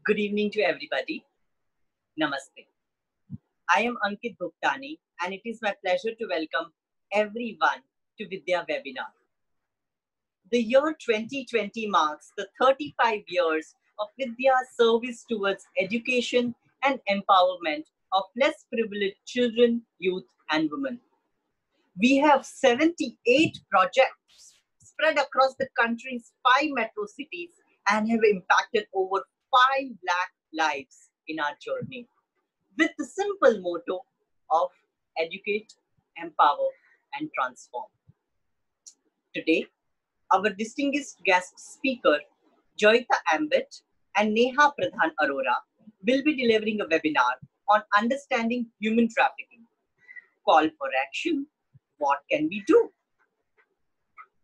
Good evening to everybody. Namaste. I am Ankit Bhuktani and it is my pleasure to welcome everyone to Vidya webinar. The year 2020 marks the 35 years of Vidya's service towards education and empowerment of less privileged children, youth and women. We have 78 projects spread across the country's 5 metro cities and have impacted over 5 lakh lives in our journey, with the simple motto of educate, empower, and transform. Today, our distinguished guest speaker, Joyita Ambit and Neha Pradhan Arora, will be delivering a webinar on understanding human trafficking. Call for action. What can we do?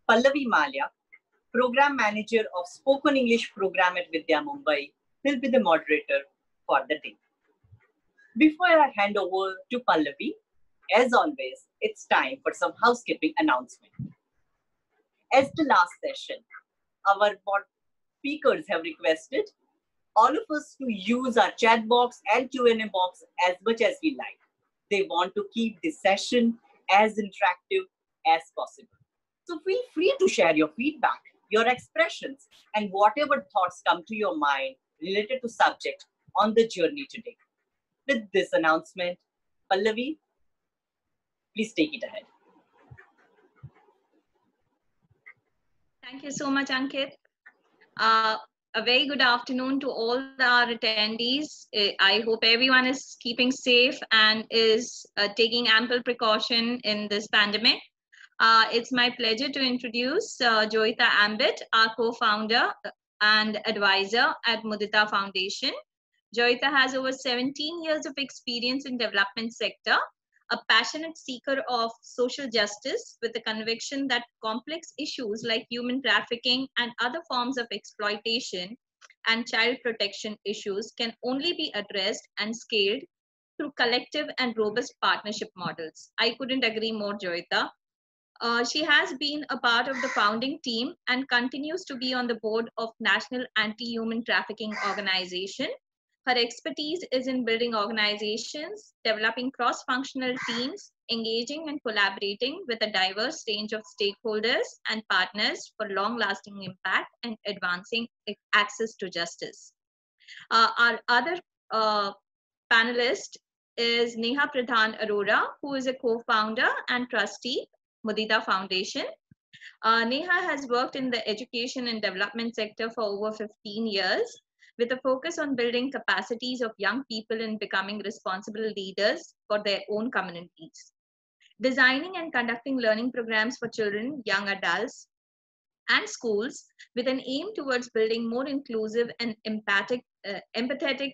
Pallavi Malia, Program Manager of Spoken English Program at Vidya Mumbai, will be the moderator for the day. Before I hand over to Pallavi, as always, it's time for some housekeeping announcement. As the last session, our speakers have requested all of us to use our chat box and Q&A box as much as we like. They want to keep this session as interactive as possible. So feel free to share your feedback, your expressions, and whatever thoughts come to your mind related to subject on the journey today. With this announcement, Pallavi, please take it ahead. Thank you so much, Ankit. A very good afternoon to all our attendees. I hope everyone is keeping safe and is taking ample precaution in this pandemic. It's my pleasure to introduce Joyita Ambit, our co-founder and advisor at Mudita Foundation. Joyita has over 17 years of experience in development sector, a passionate seeker of social justice with the conviction that complex issues like human trafficking and other forms of exploitation and child protection issues can only be addressed and scaled through collective and robust partnership models. I couldn't agree more, Joyita. She has been a part of the founding team and continues to be on the board of National Anti-Human Trafficking Organization. Her expertise is in building organizations, developing cross-functional teams, engaging and collaborating with a diverse range of stakeholders and partners for long-lasting impact and advancing access to justice. Our other panelist is Neha Pradhan Arora, who is a co-founder and trustee, Mudita Foundation. Neha has worked in the education and development sector for over 15 years, with a focus on building capacities of young people in becoming responsible leaders for their own communities. Designing and conducting learning programs for children, young adults, and schools with an aim towards building more inclusive and empathetic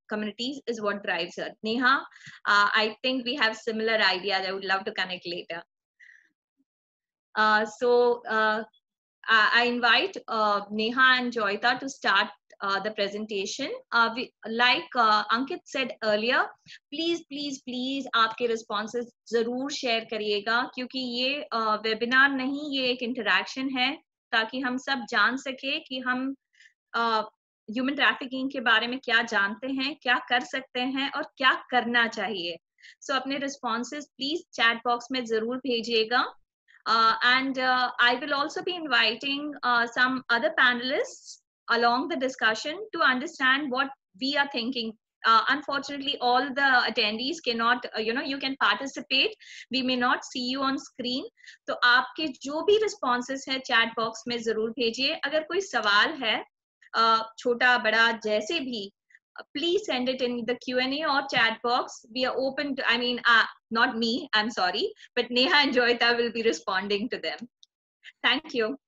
communities is what drives her. Neha, I think we have similar ideas. I would love to connect later. I invite Neha and Joyita to start the presentation. Like Ankit said earlier, please आपके responses जरूर share करिएगा, क्योंकि ये webinar नहीं, ये एक interaction है, ताकि हम सब जान सके कि हम human trafficking के बारे में क्या जानते हैं, क्या कर सकते हैं और क्या करना चाहिए. So अपने responses please chat box में जरूर भेजिएगा. I will also be inviting some other panelists along the discussion to understand what we are thinking. Unfortunately, all the attendees cannot, you can participate. We may not see you on screen. तो आपके जो भी responses है chat box में जरूर भेजिए. अगर कोई सवाल है, छोटा बड़ा जैसे भी, please send it in the Q&A or chat box. We are open to, not me, I'm sorry, but Neha and Joyita will be responding to them. Thank you.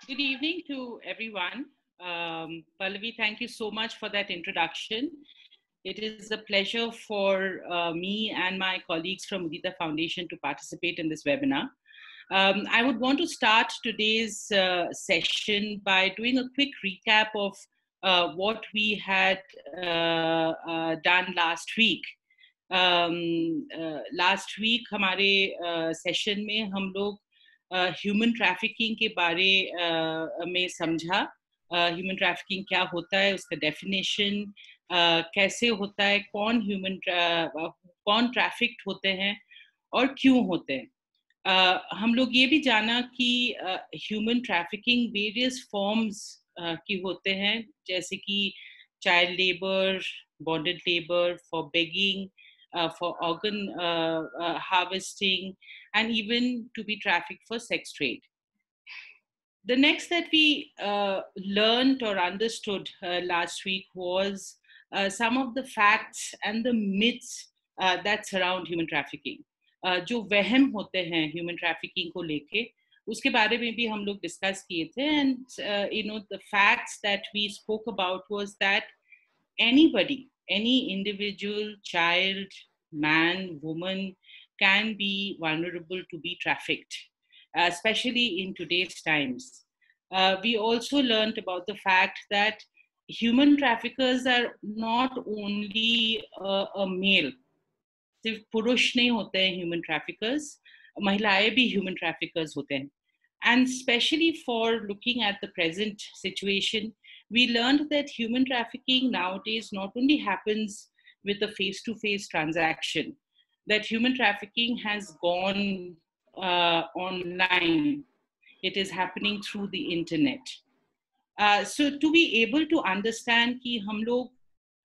Good evening to everyone. Pallavi, thank you so much for that introduction. It is a pleasure for me and my colleagues from Mudita Foundation to participate in this webinar. I would want to start today's session by doing a quick recap of what we had done last week. Last week हमारे session में हम लोग human trafficking के बारे में समझा। Human trafficking क्या होता है, उसका डेफिनेशन कैसे होता है, कौन ट्रैफिक्ड होते हैं और क्यों होते हैं। हम लोग ये भी जाना कि ह्यूमन ट्रैफिकिंग वेरियस फॉर्म्स की होते हैं, जैसे कि child labour, bonded labour, for begging, for organ harvesting, and even to be trafficked for sex trade. The next that we learned or understood last week was some of the facts and the myths that surround human trafficking. जो वहम होते हैं human trafficking को लेके, उसके बारे में भी हम लोग डिस्कस किए थे. And the facts that we spoke about was that anybody, any individual, child, man, woman, can be vulnerable to be trafficked, especially in today's times. We also learned about the fact that human traffickers are not only a male. सिर्फ पुरुष नहीं होते हैं human traffickers, महिलाएं भी human traffickers होते हैं. And especially for looking at the present situation, we learned that human trafficking nowadays not only happens with a face-to-face transaction, that human trafficking has gone online. It is happening through the internet. So to be able to understand कि हम लोग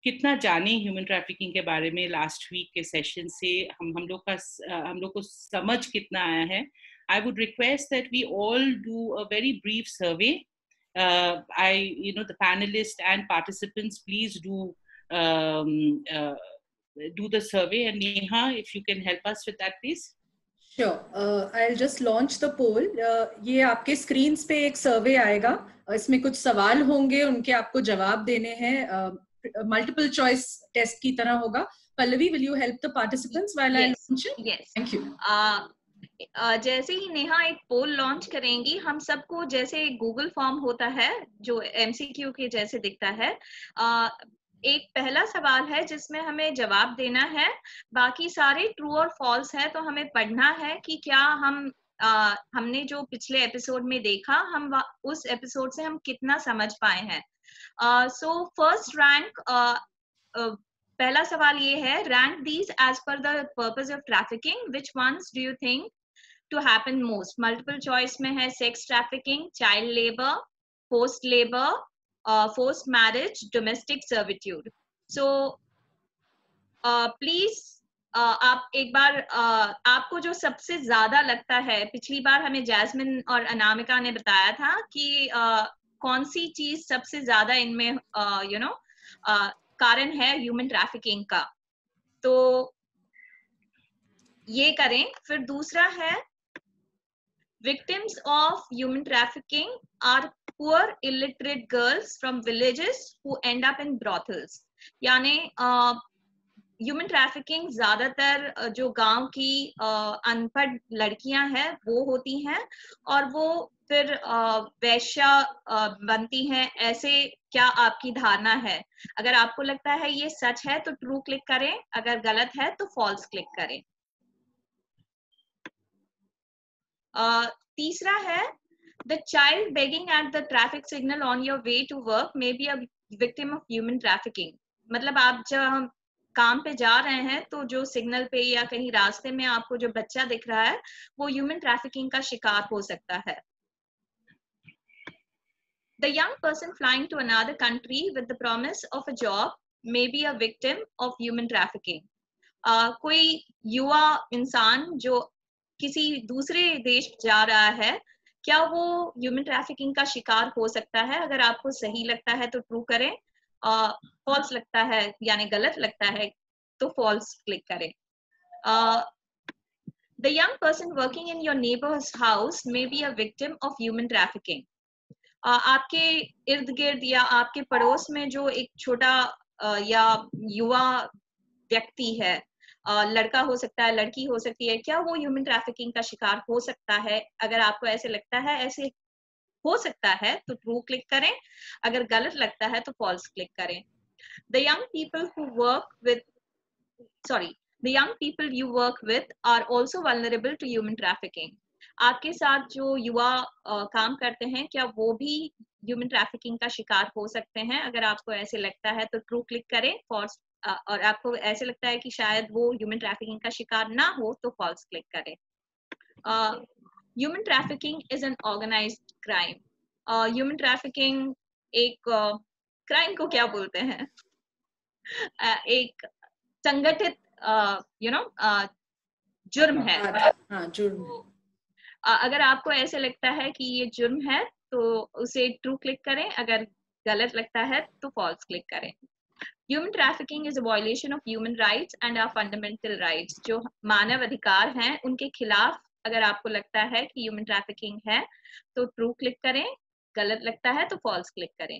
कितना जाने human trafficking के बारे में, last week के session से हम लोग को समझ कितना आया है, I would request that we all do a very brief survey. The panelists and participants, please do the survey. And Neha, if you can help us with that, please. Sure. I'll just launch the poll. ये आपके screens पे एक survey आएगा. इसमें कुछ सवाल होंगे, उनके आपको जवाब देने हैं. Multiple choice test की तरह होगा. Pallavi, will you help the participants while I launch it? Yes. Thank you. जैसे ही नेहा एक पोल लॉन्च करेंगी, हम सबको जैसे गूगल फॉर्म होता है जो MCQ के जैसे दिखता है, एक पहला सवाल है जिसमें हमें जवाब देना है. बाकी सारे ट्रू और फॉल्स है, तो हमें पढ़ना है कि क्या हमने जो पिछले एपिसोड में देखा, हम उस एपिसोड से हम कितना समझ पाए हैं. सो फर्स्ट रैंक, पहला सवाल ये है, rank these as per the purpose of trafficking, which ones do you think to happen most. Multiple choice में है sex trafficking, child labor, forced labor, forced marriage, domestic servitude. So please आप एक बार आपको जो सबसे ज्यादा लगता है, पिछली बार हमें जैस्मिन और अनामिका ने बताया था कि कौन सी चीज सबसे ज्यादा इनमें कारण है ह्यूमन ट्रैफिकिंग का, तो ये करें. फिर दूसरा है, victims of human trafficking are poor illiterate girls from villages who end up in brothels. यानी ह्यूमन ट्रैफिकिंग ज्यादातर जो गांव की अनपढ़ लड़कियां हैं वो होती हैं, और वो फिर वैश्या बनती हैं. ऐसे क्या आपकी धारणा है? अगर आपको लगता है ये सच है तो ट्रू क्लिक करें, अगर गलत है तो फॉल्स क्लिक करें. तीसरा है, the child begging at the traffic signal on your way to work may be a victim of human trafficking. मतलब आप जब काम पे जा रहे हैं तो जो सिग्नल पे या कहीं रास्ते में आपको जो बच्चा दिख रहा है वो ह्यूमन ट्रैफिकिंग का शिकार हो सकता है. The young person flying to another country with the promise of a job may be a victim of human trafficking. कोई युवा इंसान जो किसी दूसरे देश जा रहा है, क्या वो ह्यूमन ट्रैफिकिंग का शिकार हो सकता है? अगर आपको सही लगता है तो ट्रू करें, फॉल्स लगता है यानी गलत लगता है तो फॉल्स क्लिक करें. The young person working in your neighbor's house may be a victim of human trafficking. आपके इर्द गिर्द या आपके पड़ोस में जो एक छोटा या युवा व्यक्ति है, लड़का हो सकता है, लड़की हो सकती है, क्या वो ह्यूमन ट्रैफिकिंग का शिकार हो सकता है? अगर आपको ऐसे लगता है ऐसे हो सकता है तो ट्रू क्लिक करें, अगर गलत लगता है तो फॉल्स क्लिक करें. The young people you work with are also vulnerable to human trafficking. आपके साथ जो युवा काम करते हैं, क्या वो भी ह्यूमन ट्रैफिकिंग का शिकार हो सकते हैं? अगर आपको ऐसे लगता है तो ट्रू क्लिक करें, फॉल्स, और आपको ऐसे लगता है कि शायद वो ह्यूमन ट्रैफिकिंग का शिकार ना हो तो फॉल्स क्लिक करें। Human trafficking is an organised crime. Human trafficking एक क्राइम को क्या बोलते हैं? एक संगठित जुर्म है। हाँ, जुर्म। अगर आपको ऐसे लगता है कि ये जुर्म है तो उसे ट्रू क्लिक करें, अगर गलत लगता है तो फॉल्स क्लिक करें। Human trafficking is a violation of human rights and our fundamental rights. जो मानव अधिकार हैं उनके खिलाफ अगर आपको लगता है कि ह्यूमन ट्रैफिकिंग है तो ट्रू क्लिक करें, गलत लगता है तो फॉल्स क्लिक करें।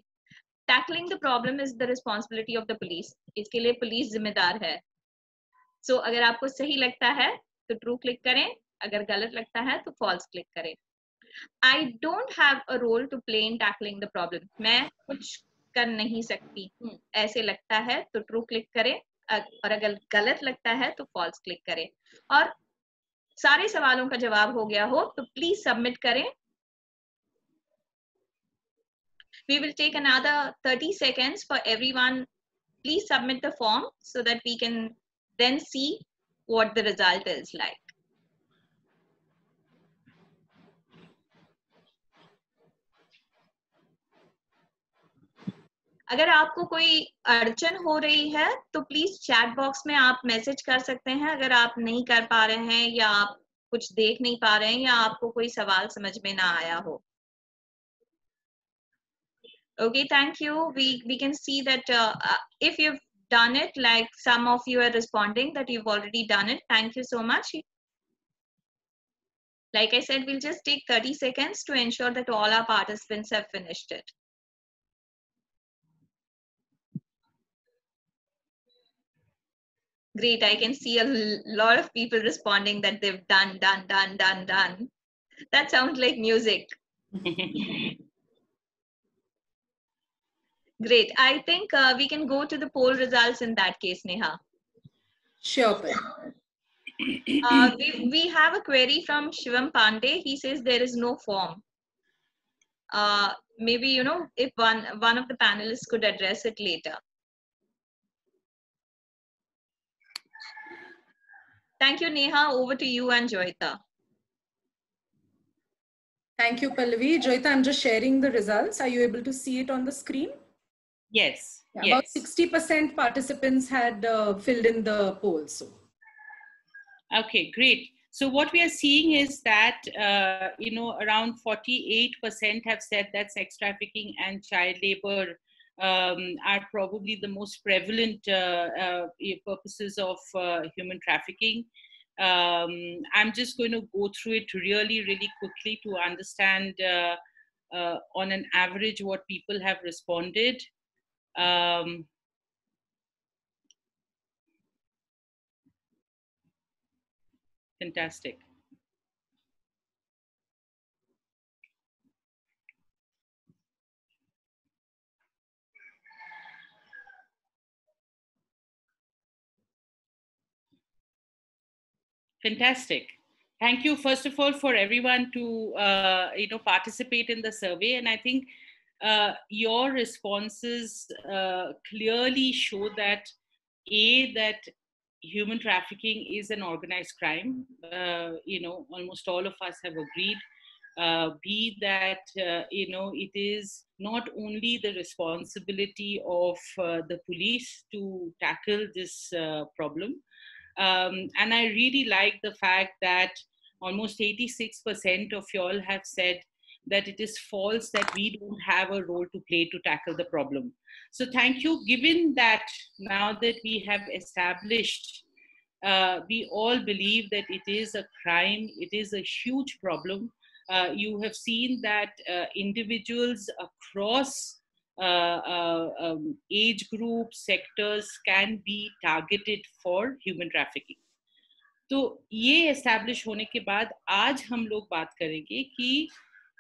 Tackling the problem is the responsibility of the police. इसके लिए पुलिस जिम्मेदार है। सो अगर आपको सही लगता है तो ट्रू क्लिक करें, अगर गलत लगता है तो फॉल्स क्लिक करें। I don't have a role to play in tackling the problem. मैं कुछ कर नहीं सकती हूँ, ऐसे लगता है तो ट्रू क्लिक करें, और अगर गलत लगता है तो फॉल्स क्लिक करें। और सारे सवालों का जवाब हो गया हो तो प्लीज सबमिट करें। We will take another 30 seconds for everyone. Please submit the form so that we can then see what the result is like. अगर आपको कोई अड़चन हो रही है तो प्लीज चैट बॉक्स में आप मैसेज कर सकते हैं अगर आप नहीं कर पा रहे हैं या आप कुछ देख नहीं पा रहे हैं या आपको कोई सवाल समझ में ना आया हो। Okay, thank you. We can see that if you've done it, like some of you are responding that you've already done it. Thank you so much. Like I said, we'll just take 30 seconds to ensure that all our participants have finished it. Great, I can see a lot of people responding that they've done. That sounds like music. Great, I think we can go to the poll results in that case, Neha. Sure. We have a query from Shivam Pandey. He says there is no form. Maybe, you know, if one of the panelists could address it later. Thank you, Neha. Over to you and Joyita. Thank you, Pallavi. Joyita, I'm just sharing the results. Are you able to see it on the screen? Yes. Yeah, yes. About 60% participants had filled in the poll. So. Okay, great. So what we are seeing is that, around 48% have said that sex trafficking and child labor are probably the most prevalent purposes of human trafficking. I'm just going to go through it really quickly to understand on an average what people have responded. Fantastic. Fantastic. Thank you, first of all, for everyone to participate in the survey. And I think your responses clearly show that that human trafficking is an organized crime. Almost all of us have agreed. B, that it is not only the responsibility of the police to tackle this problem. And I really like the fact that almost 86% of y'all have said that it is false that we don't have a role to play to tackle the problem. So thank you. Given that now that we have established, we all believe that it is a crime, it is a huge problem. You have seen that individuals across age groups, sectors can be targeted for human trafficking. तो ये establish होने के बाद आज हम लोग बात करेंगे कि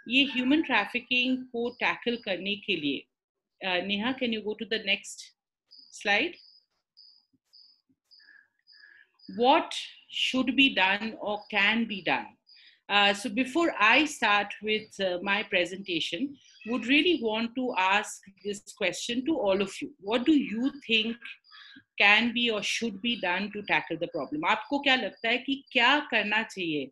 ये ह्यूमन ट्रैफिकिंग को टैकल करने के लिए Neha, can you go to the next slide? What should be done or can be done? So before I start with my presentation, would really want to ask this question to all of you. What do you think can be or should be done to tackle the problem? आपको क्या लगता है कि क्या करना चाहिए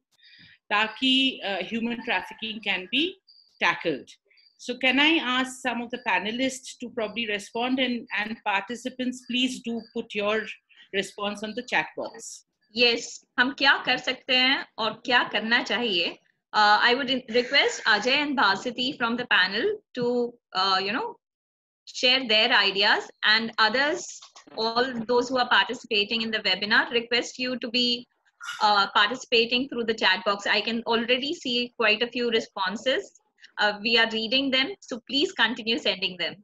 ताकि human trafficking can be tackled? So can I ask some of the panelists to probably respond, and participants, please do put your response on the chat box. Yes, हम क्या कर सकते हैं और क्या करना चाहिए? I would request Ajay and Bhasiti from the panel to, share their ideas, and others, all those who are participating in the webinar, request you to be participating through the chat box. I can already see quite a few responses. We are reading them, so please continue sending them.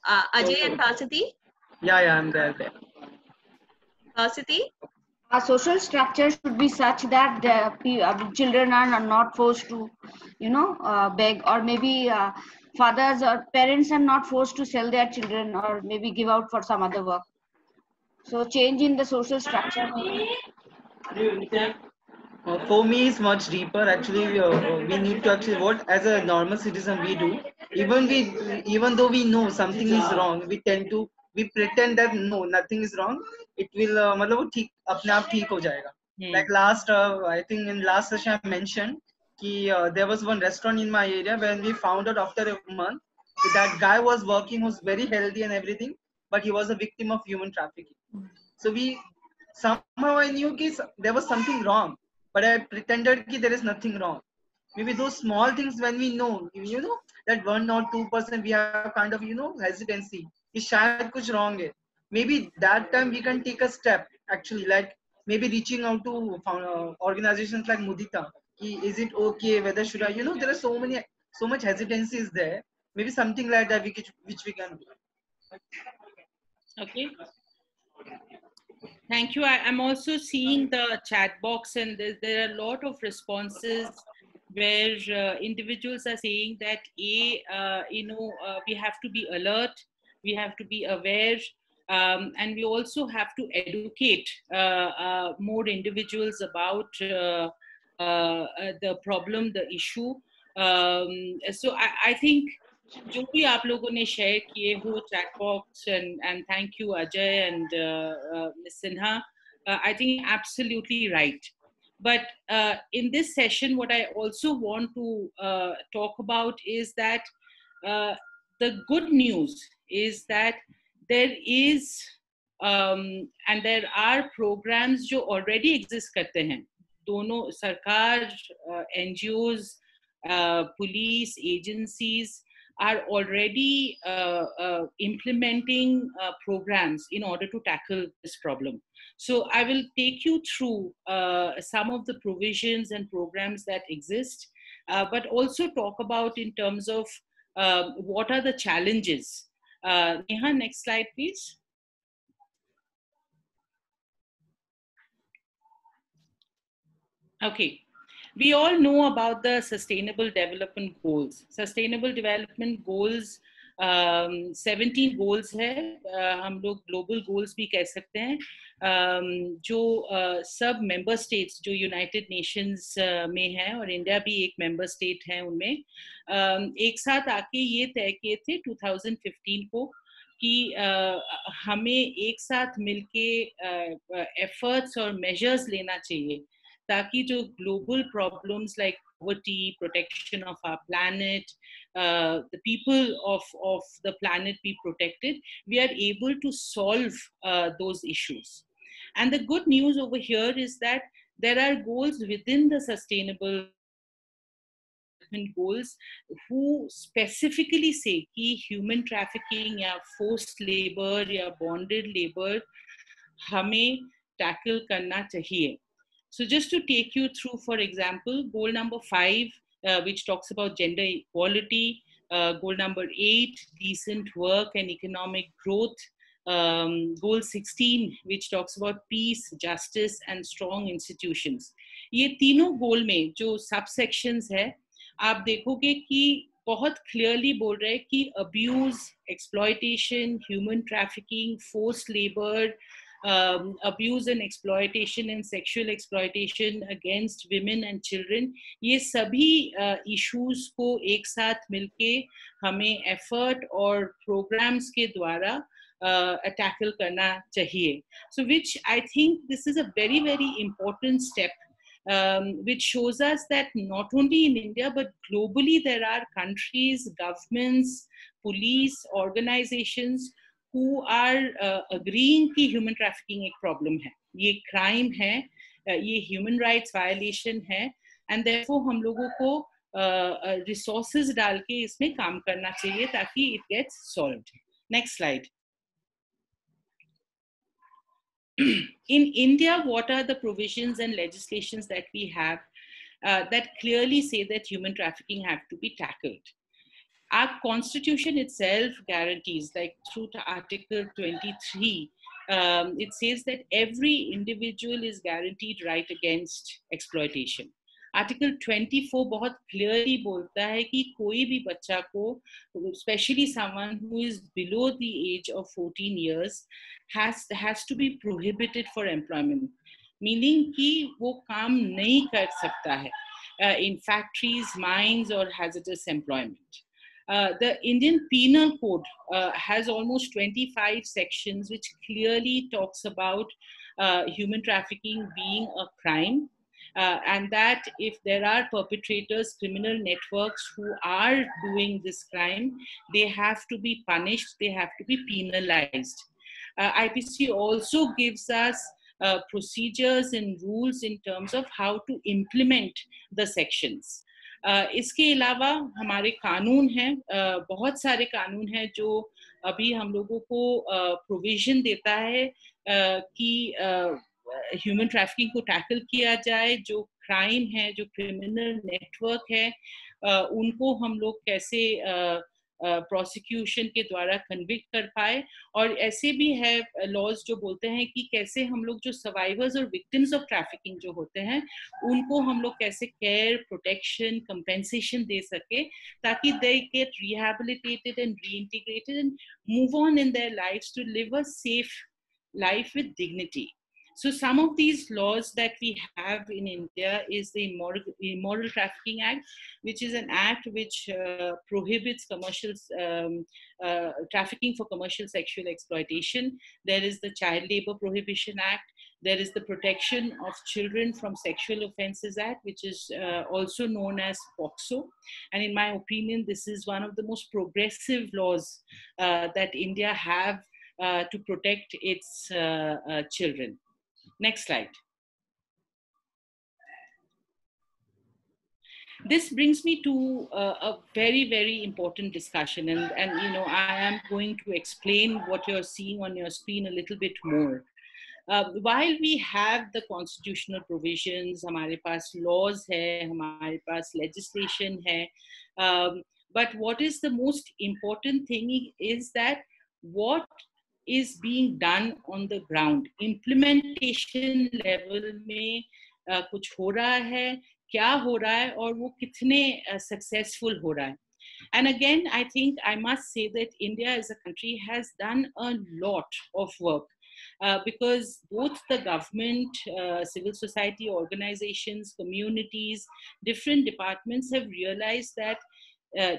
Ajay and Bhasiti? Yeah, I'm there. Bhasiti? Our social structure should be such that the children are not forced to, beg, or maybe fathers or parents are not forced to sell their children or maybe give out for some other work. So change in the social structure. For me, it's much deeper. Actually, we need to actually what as a normal citizen we do. Even though we know something is wrong, we pretend that no, nothing is wrong. It will मतलब वो ठीक अपने आप ठीक हो जाएगा. Like last, I think in last session I mentioned that there was one restaurant in my area when we found out after a month that guy was working, was very healthy and everything, but he was a victim of human trafficking. So we somehow I knew that there was something wrong, but I pretended that there is nothing wrong. Maybe those small things when we know, that 1 or 2% we have kind of, hesitancy. Is shayad kuch wrong hai. Maybe that time we can take a step actually, like maybe reaching out to organizations like Mudita. Is it okay? Whether should I, there are so much hesitancy is there. Maybe something like that which we can do. Okay. Thank you. I'm also seeing the chat box, and there are a lot of responses where individuals are saying that we have to be alert, we have to be aware, and we also have to educate more individuals about the problem, the issue. So I think जो भी आप लोगों ने share किए हो chat box, and thank you Ajay and Ms. Sinha, I think absolutely right. But in this session, what I also want to talk about is that the good news is that there is and there are programs जो already exist करते हैं. दोनों सरकार, NGOs, police agencies are already implementing programs in order to tackle this problem. So I will take you through some of the provisions and programs that exist, but also talk about in terms of what are the challenges. Neha, next slide, please. Okay. We all know about the Sustainable Development Goals. Sustainable Development Goals 17 goals है, हम लोग global goals भी कह सकते हैं, जो सब member states जो United Nations में हैं और इंडिया भी एक member state है उनमें, एक साथ आके ये तय किए थे 2015 को कि हमें एक साथ मिलके efforts और measures लेना चाहिए ताकि जो global problems like poverty, protection of our planet, the people of the planet be protected, we are able to solve those issues. And the good news over here is that there are goals within the Sustainable Development Goals who specifically say कि human trafficking या forced labor या bonded labor हमें tackle करना चाहिए. So just to take you through, for example, goal number 5, which talks about gender equality, goal number 8, decent work and economic growth, goal 16, which talks about peace, justice and strong institutions. ये तीनों goal में जो subsections है, आप देखोगे कि बहुत clearly बोल रहे हैं कि abuse, exploitation, human trafficking, forced labor, abuse and exploitation and sexual exploitation against women and children, ये सभी issues को एक साथ मिलके हमें effort और programs के द्वारा tackle करना चाहिए. So which I think this is a very, very important step, which shows us that not only in India, but globally there are countries, governments, police, organizations who are agreeing कि human trafficking एक problem है, ये crime है, ये human rights violation है, and therefore हम लोगों को resources डाल के इसमें काम करना चाहिए ताकि it gets solved. Next slide. In India, what are the provisions and legislations that we have that clearly say that human trafficking have to be tackled? Our constitution itself guarantees, like through Article 23, it says that every individual is guaranteed right against exploitation. Article 24 बहुत clearly बोलता है कि कोई भी बच्चा को, especially someone who is below the age of 14 years, has to be prohibited for employment, meaning कि वो काम नहीं कर सकता है in factories, mines or hazardous employment. The Indian Penal Code has almost 25 sections which clearly talks about human trafficking being a crime, and that if there are perpetrators, criminal networks who are doing this crime, they have to be punished, they have to be penalized. IPC also gives us procedures and rules in terms of how to implement the sections. इसके अलावा हमारे कानून हैं, बहुत सारे कानून हैं जो अभी हम लोगों को प्रोविजन देता है कि ह्यूमन ट्रैफिकिंग को टैकल किया जाए, जो क्राइम है, जो क्रिमिनल नेटवर्क है, उनको हम लोग कैसे प्रोसिक्यूशन के द्वारा कन्विक्ट कर पाए. और ऐसे भी है लॉज जो बोलते हैं कि कैसे हम लोग जो सर्वाइवर्स और विक्टिम्स ऑफ ट्रैफिकिंग जो होते हैं उनको हम लोग कैसे केयर, प्रोटेक्शन, कंपेंसेशन दे सके ताकि they get rehabilitated and reintegrated and move on in their lives to live a safe life with dignity. So some of these laws that we have in India is the Immoral Trafficking Act, which is an act which prohibits commercial trafficking for commercial sexual exploitation. There is the Child Labor Prohibition Act. There is the Protection of Children from Sexual Offences Act, which is also known as POCSO. And in my opinion, this is one of the most progressive laws that India have to protect its children. Next slide. This brings me to a very, very important discussion, and you know, I am going to explain what you're seeing on your screen a little bit more. While we have the constitutional provisions, हमारे पास laws है, हमारे पास legislation है, but what is the most important thing is that what is being done on the ground. Implementation level में कुछ हो रहा है, क्या हो रहा है और वो कितने successful हो रहा है. And again, I think I must say that India as a country has done a lot of work because both the government, civil society organizations, communities, different departments have realized that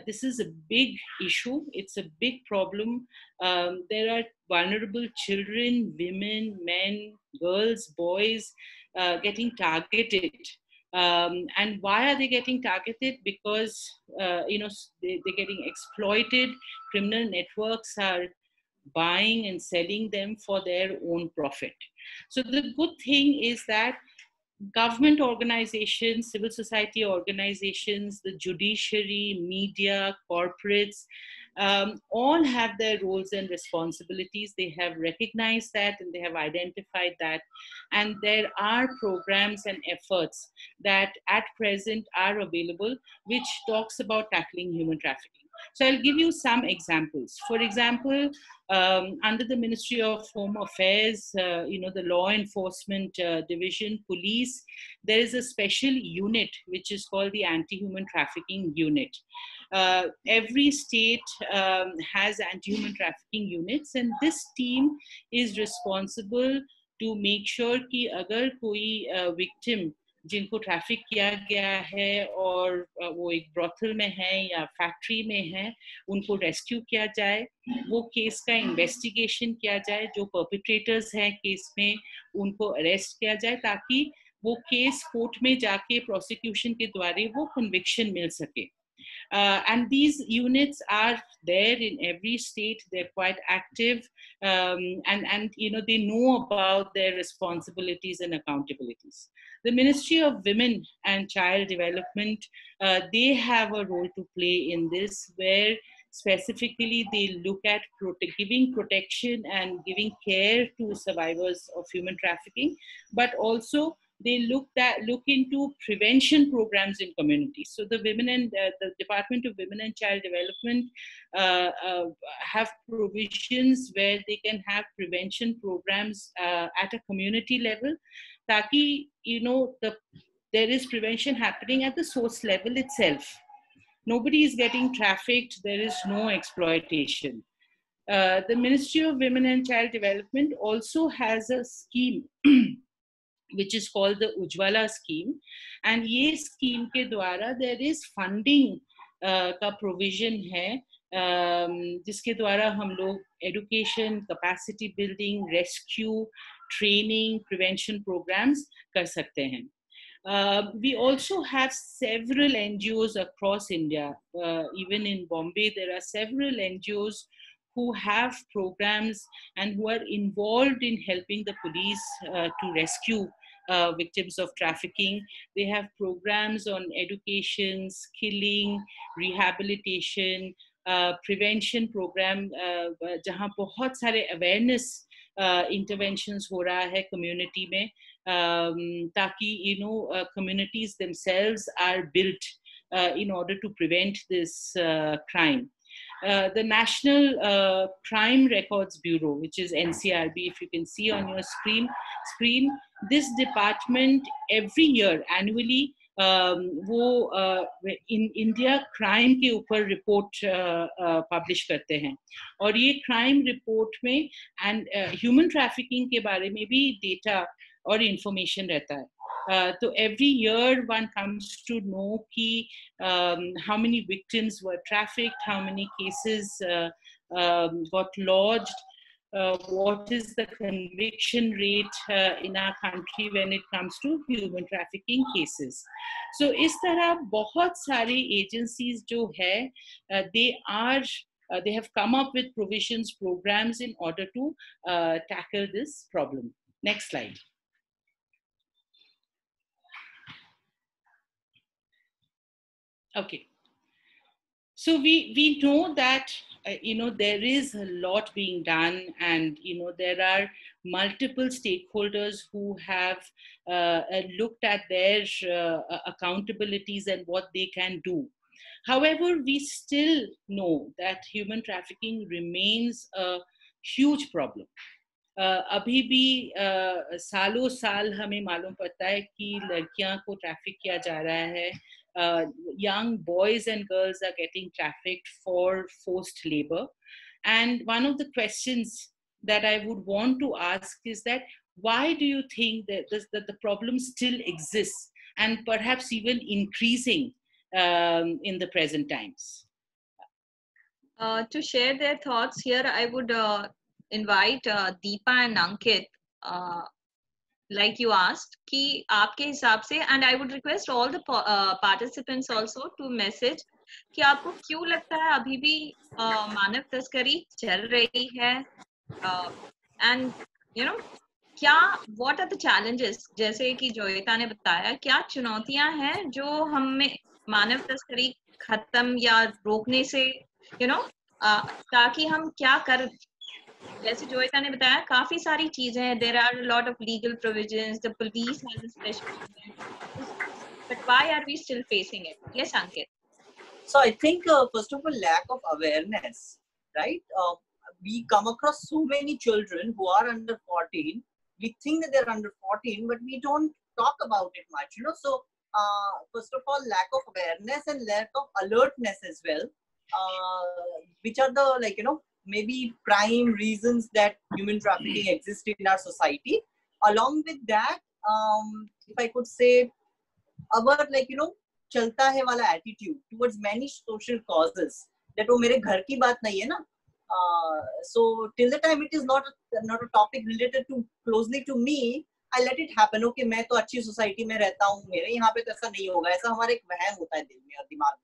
this is a big issue. It's a big problem. There are vulnerable children, women, men, girls, boys getting targeted. And why are they getting targeted? Because you know, they're getting exploited. Criminal networks are buying and selling them for their own profit. So the good thing is that government organizations, civil society organizations, the judiciary, media, corporates, all have their roles and responsibilities. They have recognized that and they have identified that. And there are programs and efforts that at present are available, which talks about tackling human trafficking. So I'll give you some examples. For example, under the Ministry of Home Affairs, you know, the Law Enforcement Division, Police, there is a special unit which is called the Anti-Human Trafficking Unit. Every state has anti-human trafficking units, and this team is responsible to make sure कि अगर कोई victim जिनको traffic किया गया है और वो एक ब्रॉथल में है या फैक्ट्री में है, उनको रेस्क्यू किया जाए, वो केस का इन्वेस्टिगेशन किया जाए, जो परपिट्रेटर्स हैं केस में उनको अरेस्ट किया जाए, ताकि वो केस कोर्ट में जाके प्रोसिक्यूशन के द्वारा वो कन्विक्शन मिल सके. And these units are there in every state. They're quite active, and you know, they know about their responsibilities and accountabilities. The Ministry of Women and Child Development, they have a role to play in this, where specifically they look at giving protection and giving care to survivors of human trafficking, but also they look into prevention programs in communities. So the women and the Department of Women and Child Development have provisions where they can have prevention programs at a community level, taki, you know, there is prevention happening at the source level itself. Nobody is getting trafficked. There is no exploitation. The Ministry of Women and Child Development also has a scheme which is called the Ujjwala scheme, and ये scheme के द्वारा there is funding का provision है, जिसके द्वारा हम लोग education, capacity building, rescue, training, prevention programs कर सकते हैं. We also have several NGOs across India. Even in Bombay, there are several NGOs who have programs and who are involved in helping the police to rescue victims of trafficking. They have programs on education, skilling, rehabilitation, prevention program, जहाँ बहुत सारे awareness interventions हो रहा है community में, ताकि you know communities themselves are built in order to prevent this crime. The National Crime Records Bureau, which is NCRB, if you can see on your screen, this department every year, annually, वो in India crime के ऊपर report publish करते हैं, और ये crime report में and human trafficking के बारे में भी data और information रहता है. So every year one comes to know ki, how many victims were trafficked, how many cases got lodged, what is the conviction rate in our country when it comes to human trafficking cases. So इस तरह बहुत सारी agencies जो है, they have come up with provisions, programs in order to tackle this problem. Next slide. Okay, so we know that you know there is a lot being done, and you know there are multiple stakeholders who have looked at their accountabilities and what they can do. However, we still know that human trafficking remains a huge problem. अभी भी सालों साल हमें मालूम पड़ता है कि लड़कियां को ट्रैफिक किया जा रहा है. Young boys and girls are getting trafficked for forced labor. And one of the questions that I would want to ask is that why do you think that the problem still exists and perhaps even increasing in the present times? To share their thoughts here, I would invite Deepa and Ankit, like you asked, कि आपके हिसाब से, and I would request all the participants also to message कि आपको क्यों लगता है अभी भी मानव तस्करी चल रही है, and you know what are the challenges, जैसे कि जोयिता ने बताया, क्या चुनौतियां हैं जो हमें मानव तस्करी खत्म या रोकने से ताकि हम क्या कर, जैसे जोयिता ने बताया काफी सारी चीजें हैं, there are a lot of legal provisions, the police has a special provision, but why are we still facing it? Yes, Ankit. So I think first of all, lack of awareness, right? We come across so many children who are under 14. We think that they're under 14, but we don't talk about it much, So first of all, lack of awareness and lack of alertness as well, which are the, like, maybe prime reasons that human trafficking exists in our society. Along with that, if I could say, our, like, chalta hai wala attitude towards many social causes, that wo mere ghar ki baat nahi hai na. So till the time it is not a topic related to closely to me, I let it happen. Okay, मैं तो अच्छी society में रहता हूँ, मेरे यहाँ पे तो ऐसा नहीं होगा, ऐसा हमारे एक वहम होता है दिल में और दिमाग में.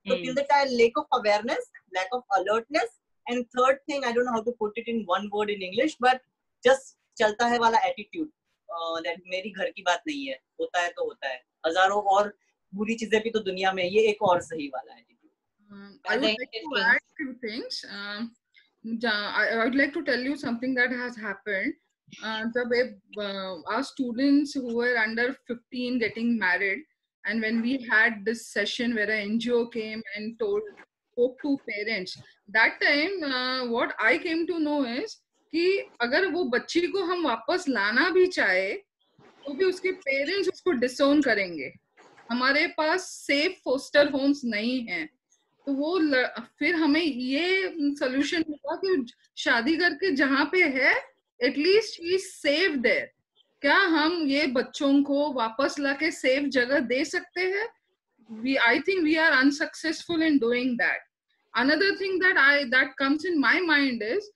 So till the time, lack of awareness, lack of alertness, and third thing, I don't know how to put it in one word in English, but just चलता है वाला attitude, that मेरी घर की बात नहीं है, होता है तो होता है, हजारों और बुरी चीजें भी तो दुनिया में, ये एक और सही वाला attitude. I would like to add few things. I would like to tell you something that has happened. Our students who were under 15 getting married, and when we had this session where an NGO came and spoke to parents, that time what I came to know is कि अगर वो बच्ची को हम वापस लाना भी चाहे तो भी उसके पेरेंट्स उसको डिसोन करेंगे. हमारे पास सेफ फोस्टर होम्स नहीं हैं, तो वो फिर हमें ये सोल्यूशन होगा कि शादी करके जहाँ पे है एटलीस्ट ही सेफ देयर. क्या हम ये बच्चों को वापस लाके सेफ जगह दे सकते हैं? I think we are unsuccessful in doing that. Another thing that comes in my mind is,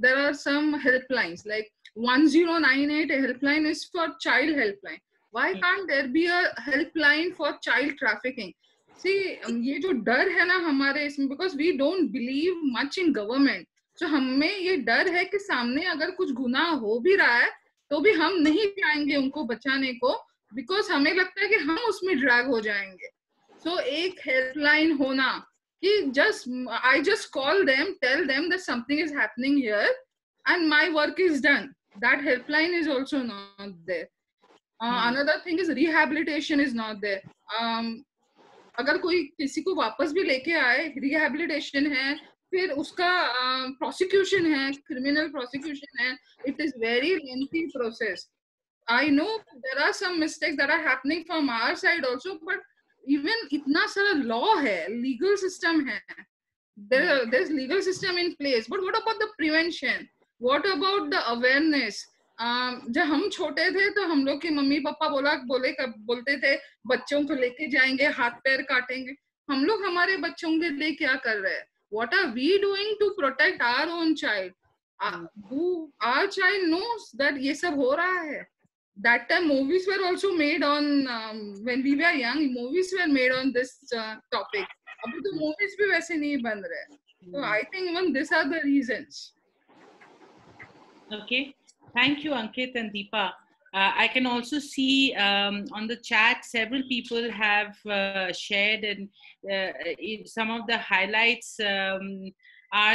there are some helplines like 1098. A helpline is for child helpline. Why can't there be a helpline for child trafficking? See, ये जो डर है ना हमारे इसमें, because we don't believe much in government, so हमें ये डर है कि सामने अगर कुछ गुनाह हो भी रहा है तो भी हम नहीं जाएंगे उनको बचाने को, because हमें लगता है कि हम उसमें ड्रैग हो जाएंगे. So एक हेल्पलाइन होना कि I just call them, tell them that something is happening here and my work is done. That helpline is also not there. Another thing is rehabilitation is not there. अगर कोई किसी को वापस भी लेके आए, रिहैबिलिटेशन है, फिर उसका प्रोसिक्यूशन है, क्रिमिनल प्रोसिक्यूशन है. It is very lengthy process. I know there are some mistakes that are happening from our side also, but even इतना सारा law है, legal system है, there's legal system in place, but what about the prevention? What about the awareness? जब हम छोटे थे तो हम लोग के मम्मी पापा बोलते थे बच्चों को लेके जाएंगे, हाथ पैर काटेंगे. हम लोग हमारे बच्चों के लिए क्या कर रहे हैं? What are we doing to protect our own child? Our child knows that ये सब हो रहा है. That time movies were also made on, when we were young, movies were made on this topic. अभी तो movies भी वैसे नहीं बन रहे. So I think even these are the reasons. Okay. Thank you, Ankit and Deepa. I can also see on the chat several people have shared, and some of the highlights are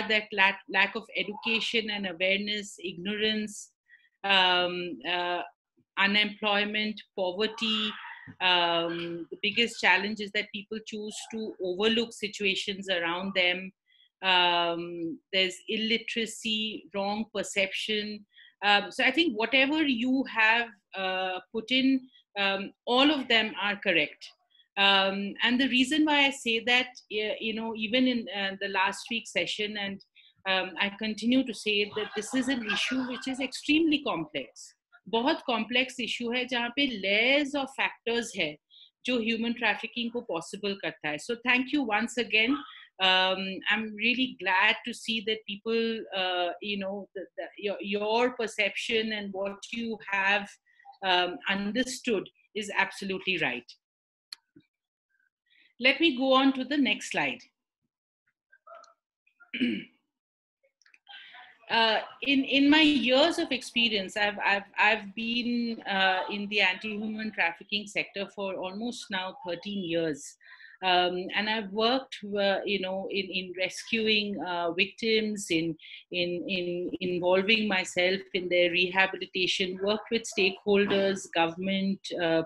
that lack of education and awareness, ignorance, unemployment, poverty. The biggest challenge is that people choose to overlook situations around them. There's illiteracy, wrong perception. So I think whatever you have put in, all of them are correct. And the reason why I say that, even in the last week's session, and I continue to say that this is an issue which is extremely complex. बहुत complex issue है जहाँ पे layers of factors है जो human trafficking को possible करता है. So thank you once again. I'm really glad to see that people, your perception and what you have understood is absolutely right. Let me go on to the next slide. In my years of experience, I've been in the anti-human trafficking sector for almost now 13 years. And I've worked, in rescuing victims, in involving myself in their rehabilitation, worked with stakeholders, government,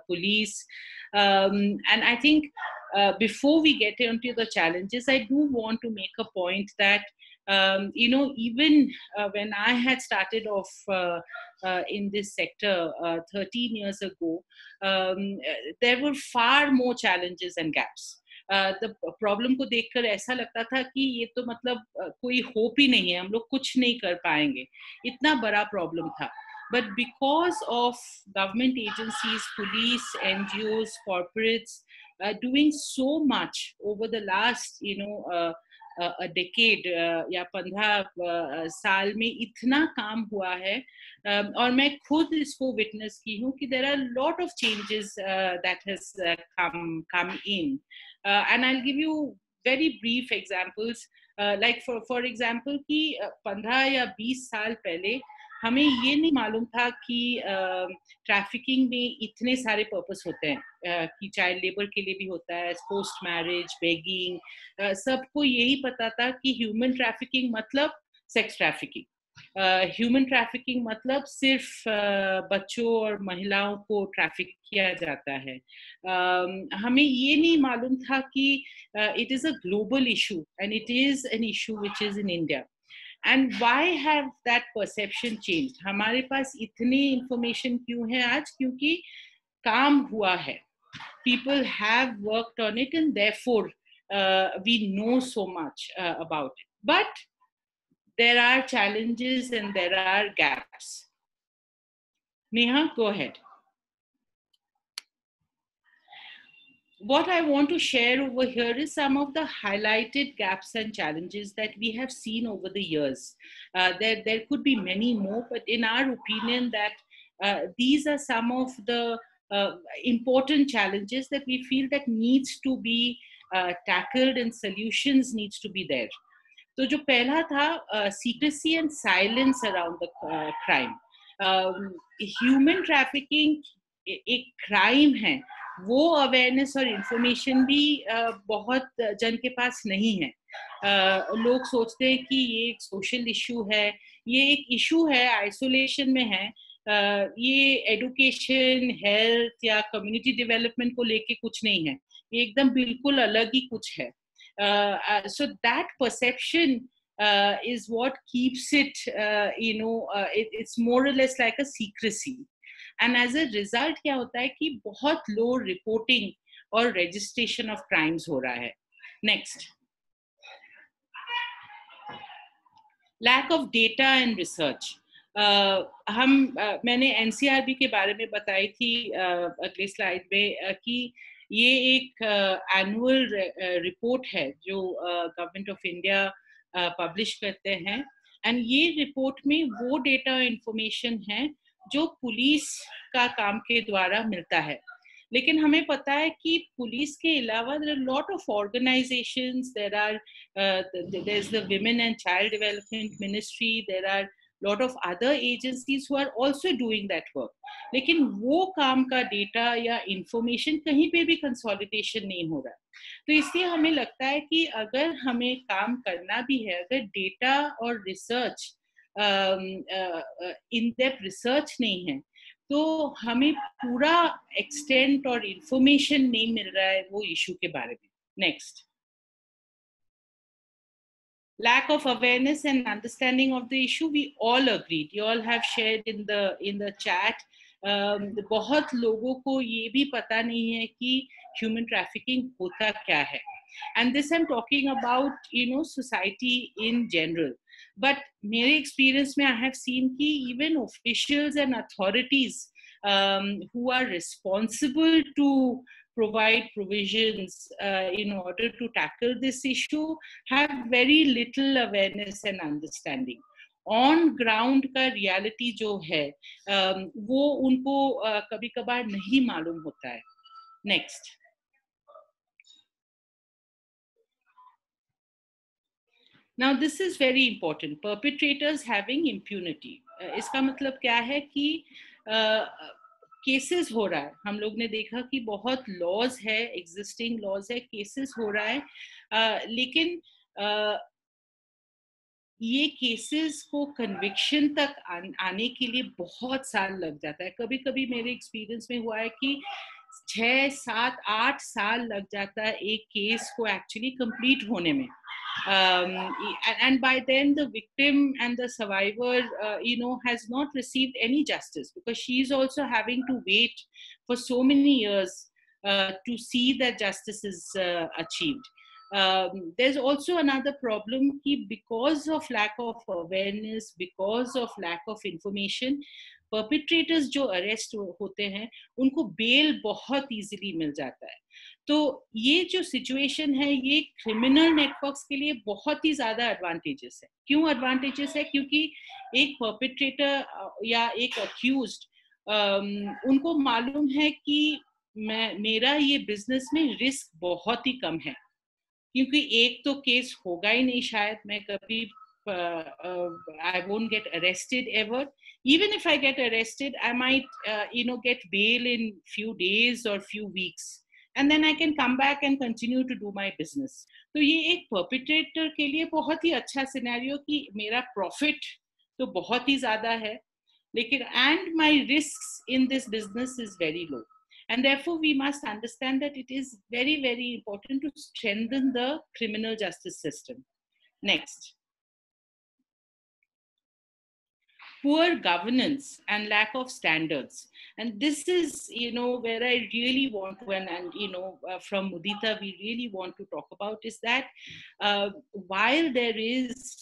police. And I think before we get into the challenges, I do want to make a point that Even when I had started off in this sector 13 years ago, there were far more challenges and gaps. The problem को देखकर ऐसा लगता था कि ये तो मतलब कोई होप ही नहीं है, हम लोग कुछ नहीं कर पाएंगे, इतना बड़ा प्रॉब्लम था. But because of government agencies, police, NGOs, corporates doing so much over the last, a decade या 15 साल में इतना काम हुआ है, और मैं खुद इसको विटनेस की हूँ कि there are a lot of changes that has come in, and I'll give you very brief examples. Like for example कि 15 या 20 साल पहले हमें ये नहीं मालूम था कि ट्रैफिकिंग में इतने सारे पर्पस होते हैं, कि चाइल्ड लेबर के लिए भी होता है, पोस्ट मैरिज, बेगिंग, सबको यही पता था कि ह्यूमन ट्रैफिकिंग मतलब सेक्स ट्रैफिकिंग, ह्यूमन ट्रैफिकिंग मतलब सिर्फ बच्चों और महिलाओं को ट्रैफिक किया जाता है. हमें ये नहीं मालूम था कि it is a global issue and it is an issue which is in India. And why have that perception changed? हमारे पास इतनी information क्यों है आज? क्योंकि काम हुआ है. People have worked on it and therefore we know so much about it. But there are challenges and there are gaps. Neha, go ahead. What I want to share over here is some of the highlighted gaps and challenges that we have seen over the years. There could be many more, but in our opinion that these are some of the important challenges that we feel that needs to be tackled and solutions needs to be there. So जो पहला था secrecy and silence around the crime. Human trafficking एक crime है, वो awareness और information भी बहुत जन के पास नहीं है. लोग सोचते हैं कि ये एक सोशल इशू है, ये एक इशू है, आइसोलेशन में है, ये एजुकेशन, हेल्थ या कम्युनिटी डेवलपमेंट को लेके कुछ नहीं है, ये एकदम बिल्कुल अलग ही कुछ है. So that perception is what keeps it, it's more or less like a secrecy. And as a result क्या होता है कि बहुत low reporting और registration of crimes हो रहा है. Next. Lack of data and research. मैंने NCRB के बारे में बताई थी अगले स्लाइड में कि ये एक एनुअल रिपोर्ट है जो गवर्नमेंट ऑफ इंडिया पब्लिश करते हैं, एंड ये रिपोर्ट में वो डेटा और इंफॉर्मेशन है जो पुलिस का काम के द्वारा मिलता है. लेकिन हमें पता है कि पुलिस के अलावा there are a lot of organizations, there's the Women and Child Development Ministry, there are lot of other agencies who are also doing that work. लेकिन वो काम का डेटा या इंफॉर्मेशन कहीं पे भी कंसोलिडेशन नहीं हो रहा. तो इसलिए हमें लगता है कि अगर हमें काम करना भी है, अगर डेटा और रिसर्च इन डेप्थ रिसर्च नहीं है, तो हमें पूरा एक्सटेंट और इंफॉर्मेशन नहीं मिल रहा है वो इशू के बारे में. Next. Lack of awareness and understanding of the issue, we all agreed. You all have shared in the chat. बहुत लोगों को ये भी पता नहीं है कि human trafficking होता क्या है. And this I'm talking about, society in general. But मेरे experience में I have seen कि even officials and authorities who are responsible to provide provisions in order to tackle this issue have very little awareness and understanding. On ground का reality जो है वो उनको कभी कभार नहीं मालूम होता है. Next. Now this is very important. Perpetrators having impunity. इसका मतलब क्या है कि केसेस हो रहा है. हम लोग ने देखा कि बहुत लॉज है, एग्जिस्टिंग लॉज है, केसेस हो रहा है, लेकिन ये केसेस को कन्विक्शन तक आने के लिए बहुत साल लग जाता है. कभी कभी मेरे एक्सपीरियंस में हुआ है कि 6, 7, 8 साल लग जाता है एक केस को एक्चुअली कंप्लीट होने में. And by then the victim and the survivor has not received any justice, because she is also having to wait for so many years to see that justice is achieved. There's also another problem कि because of lack of awareness, because of lack of information, perpetrators जो arrest होते हैं उनको bail बहुत easily मिल जाता है. तो ये जो सिचुएशन है ये क्रिमिनल नेटवर्क्स के लिए बहुत ही ज्यादा एडवांटेजेस है. क्यों एडवांटेजेस है? क्योंकि एक परपेट्रेटर या एक अक्यूज्ड उनको मालूम है कि मेरा ये बिजनेस में रिस्क बहुत ही कम है, क्योंकि एक तो केस होगा ही नहीं शायद, मैं कभी I won't get arrested ever. Even if I get arrested, I might get bail in few days or few weeks, and then I can come back and continue to do my business. तो ये एक perpetrator के लिए बहुत ही अच्छा scenario कि मेरा profit तो बहुत ही ज़्यादा है, लेकिन and my risks in this business is very low. And therefore, we must understand that it is very, very important to strengthen the criminal justice system. Next. Poor governance and lack of standards. And this is, where I really want to, and from Mudita, we really want to talk about is that while there is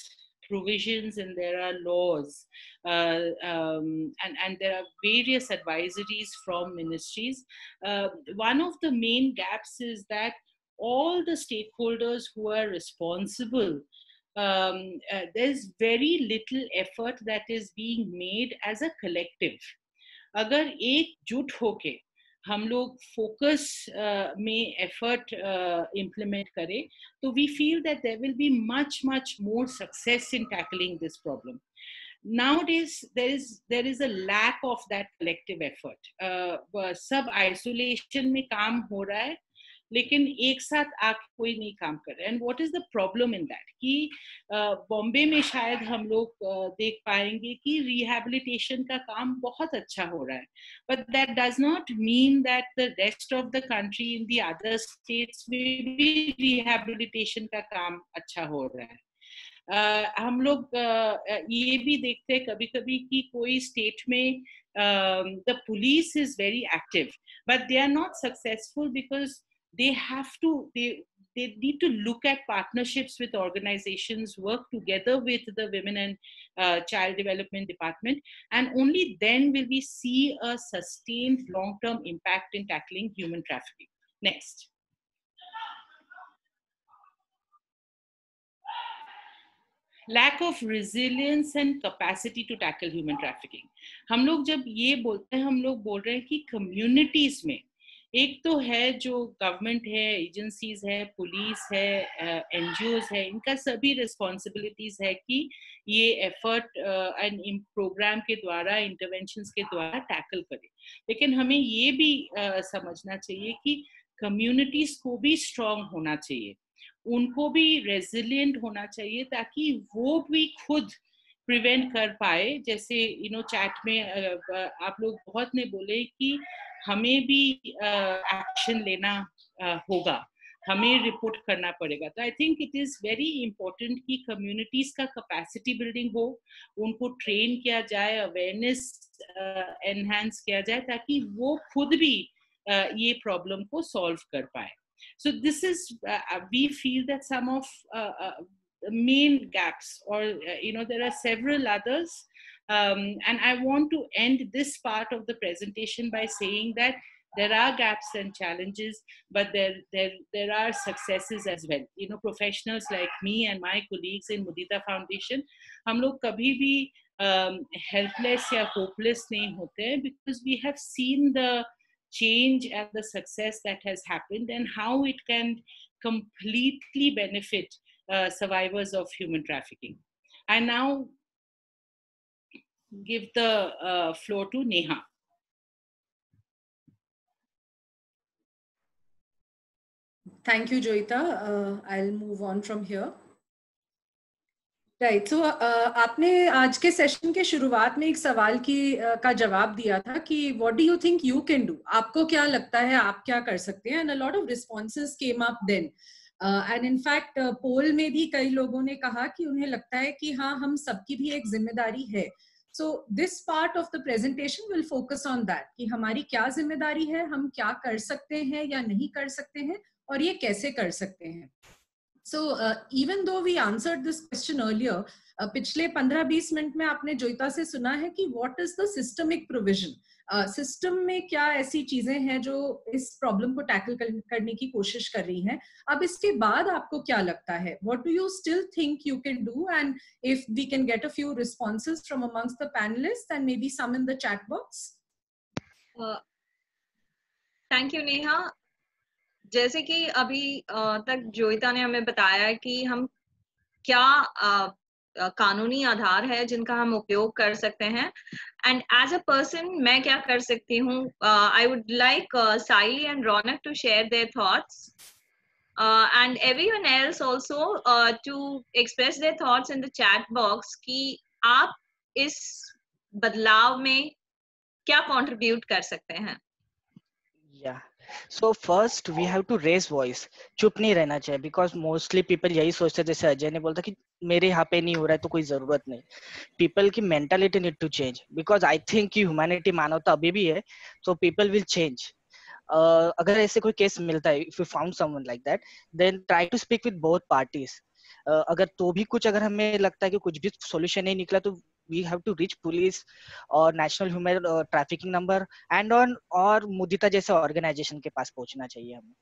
provisions and there are laws and there are various advisories from ministries, one of the main gaps is that all the stakeholders who are responsible, there's very little effort that is being made as a collective. अगर एकजुट होके हम लोग focus में effort implement करें तो we feel that there will be much more success in tackling this problem. Nowadays there is a lack of that collective effort. सब isolation में काम हो रहा है लेकिन एक साथ आके कोई नहीं काम कर रहा है. And what is the problem in that कि बॉम्बे में शायद हम लोग देख पाएंगे कि रिहैबिलिटेशन का काम बहुत अच्छा हो रहा है, but that does not mean that the rest of the country in the other states में भी रिहैबिलिटेशन का काम अच्छा हो रहा है. हम लोग ये भी देखते हैं कभी कभी कि कोई स्टेट में the police is very active but they are not successful because they need to look at partnerships with organizations, work together with the Women and Child Development Department, and only then will we see a sustained long-term impact in tackling human trafficking. Next. Lack of resilience and capacity to tackle human trafficking. हम लोग जब ये बोलते हैं, हम लोग बोल रहे हैं कि communities में एक तो है जो गवर्नमेंट है, एजेंसीज है, पुलिस है, एनजीओज है, इनका सभी रिस्पॉन्सिबिलिटीज है कि ये एफर्ट एंड प्रोग्राम के द्वारा, इंटरवेंशंस के द्वारा टैकल करें. लेकिन हमें ये भी समझना चाहिए कि कम्युनिटीज को भी स्ट्रॉन्ग होना चाहिए, उनको भी रेजिलिएंट होना चाहिए ताकि वो भी खुद प्रिवेंट कर पाए. जैसे चैट में आप लोग बहुत ने बोले कि हमें भी एक्शन लेना होगा, हमें रिपोर्ट करना पड़ेगा. तो I think it is very important कि कम्युनिटीज का कैपेसिटी बिल्डिंग हो, उनको ट्रेन किया जाए, अवेयरनेस एनहांस किया जाए ताकि वो खुद भी ये प्रॉब्लम को सॉल्व कर पाए. So this is we feel that some of the main gaps, or there are several others. And I want to end this part of the presentation by saying that there are gaps and challenges, but there are successes as well. Professionals like me and my colleagues in Mudita Foundation, हम लोग कभी भी helpless या hopeless नहीं होते, because we have seen the change and the success that has happened and how it can completely benefit survivors of human trafficking. I now give the floor to Neha. Thank you, Joyita. I'll move on from here. Right. So आपने आज के session के शुरुआत में एक सवाल का जवाब दिया था कि what do you think you can do? आपको क्या लगता है आप क्या कर सकते हैं? And a lot of responses came up then. And in fact poll में भी कई लोगों ने कहा कि उन्हें लगता है कि हाँ, हम सबकी भी एक जिम्मेदारी है. So this part of the presentation will focus on that, कि हमारी क्या जिम्मेदारी है, हम क्या कर सकते हैं या नहीं कर सकते हैं, और ये कैसे कर सकते हैं. So even though we answered this question earlier, पिछले 15-20 मिनट में आपने जोइता से सुना है कि what is the systemic provision. System में क्या ऐसी चीजें हैं जो इस प्रॉब्लम को टैकल करने की कोशिश कर रही हैं. अब इसके बाद आपको क्या लगता है, what do you still think you can do, and if we can get a few responses from amongst the panelists and maybe some in the chat box. Thank you Neha. जैसे कि अभी तक जोइता ने हमें बताया कि हम क्या कानूनी आधार है जिनका हम उपयोग कर सकते हैं, एंड एज अ पर्सन मैं क्या कर सकती हूँ. I would like Saili and Raunak to share their thoughts and everyone else also to express their thoughts in the chat box कि आप इस बदलाव में क्या contribute कर सकते हैं. Yeah. So first we have to raise voice. चुप नहीं रहना चाहिए, because mostly people यही सोचते हैं, जैसे अजय ने बोलता कि मेरे यहाँ पे नहीं हो रहा है तो कोई जरूरत नहीं. People की mentality need to change, because I think कि humanity मानवता अभी भी है, so people will change. अगर ऐसे कोई केस मिलता है, if you found someone like that, then try to speak with both parties. अगर तो भी कुछ अगर हमें लगता है कि कुछ भी solution नहीं निकला तो we have to reach police और national human trafficking number and on और मुदिता जैसे organization के पास पहुंचना चाहिए हमें.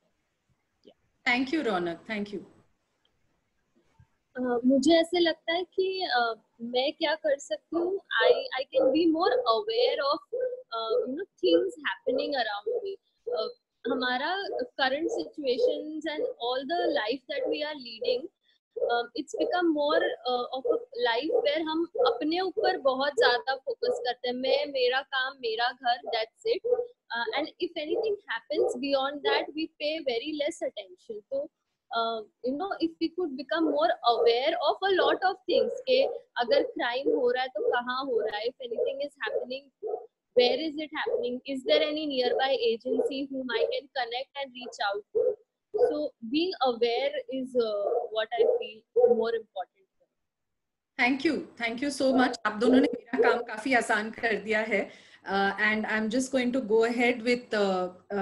Thank you Raunak, thank you. मुझे ऐसे लगता है कि मैं क्या कर सकती हूँ. I can be more aware of things happening around me. हमारा current situations and all the life that we are leading, it's become more of a life where हम अपने ऊपर बहुत ज़्यादा focus करते हैं. मैं, मेरा काम, मेरा घर, that's it. And if anything happens beyond that, we pay very less attention. So if we could become more aware of a lot of things, कि अगर crime हो रहा है तो कहाँ हो रहा है, if anything is happening, where is it happening, is there any nearby agency whom I can connect and reach out to. So being aware is what I feel more important. Thank you so much. आप दोनों ने मेरा काम काफी आसान कर दिया है. And I'm just going to go ahead with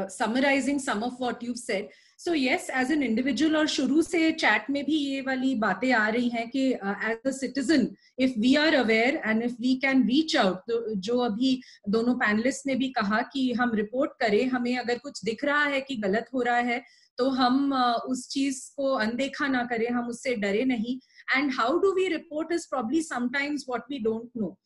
summarizing some of what you've said. So yes, as an individual, और शुरू से chat में भी ये वाली बातें आ रही हैं कि as a citizen, if we are aware and if we can reach out, तो जो अभी दोनों panelists ने भी कहा कि हम report करें, हमें अगर कुछ दिख रहा है कि गलत हो रहा है तो हम उस चीज को अनदेखा ना करें, हम उससे डरे नहीं. And how do we report is probably sometimes what we don't know.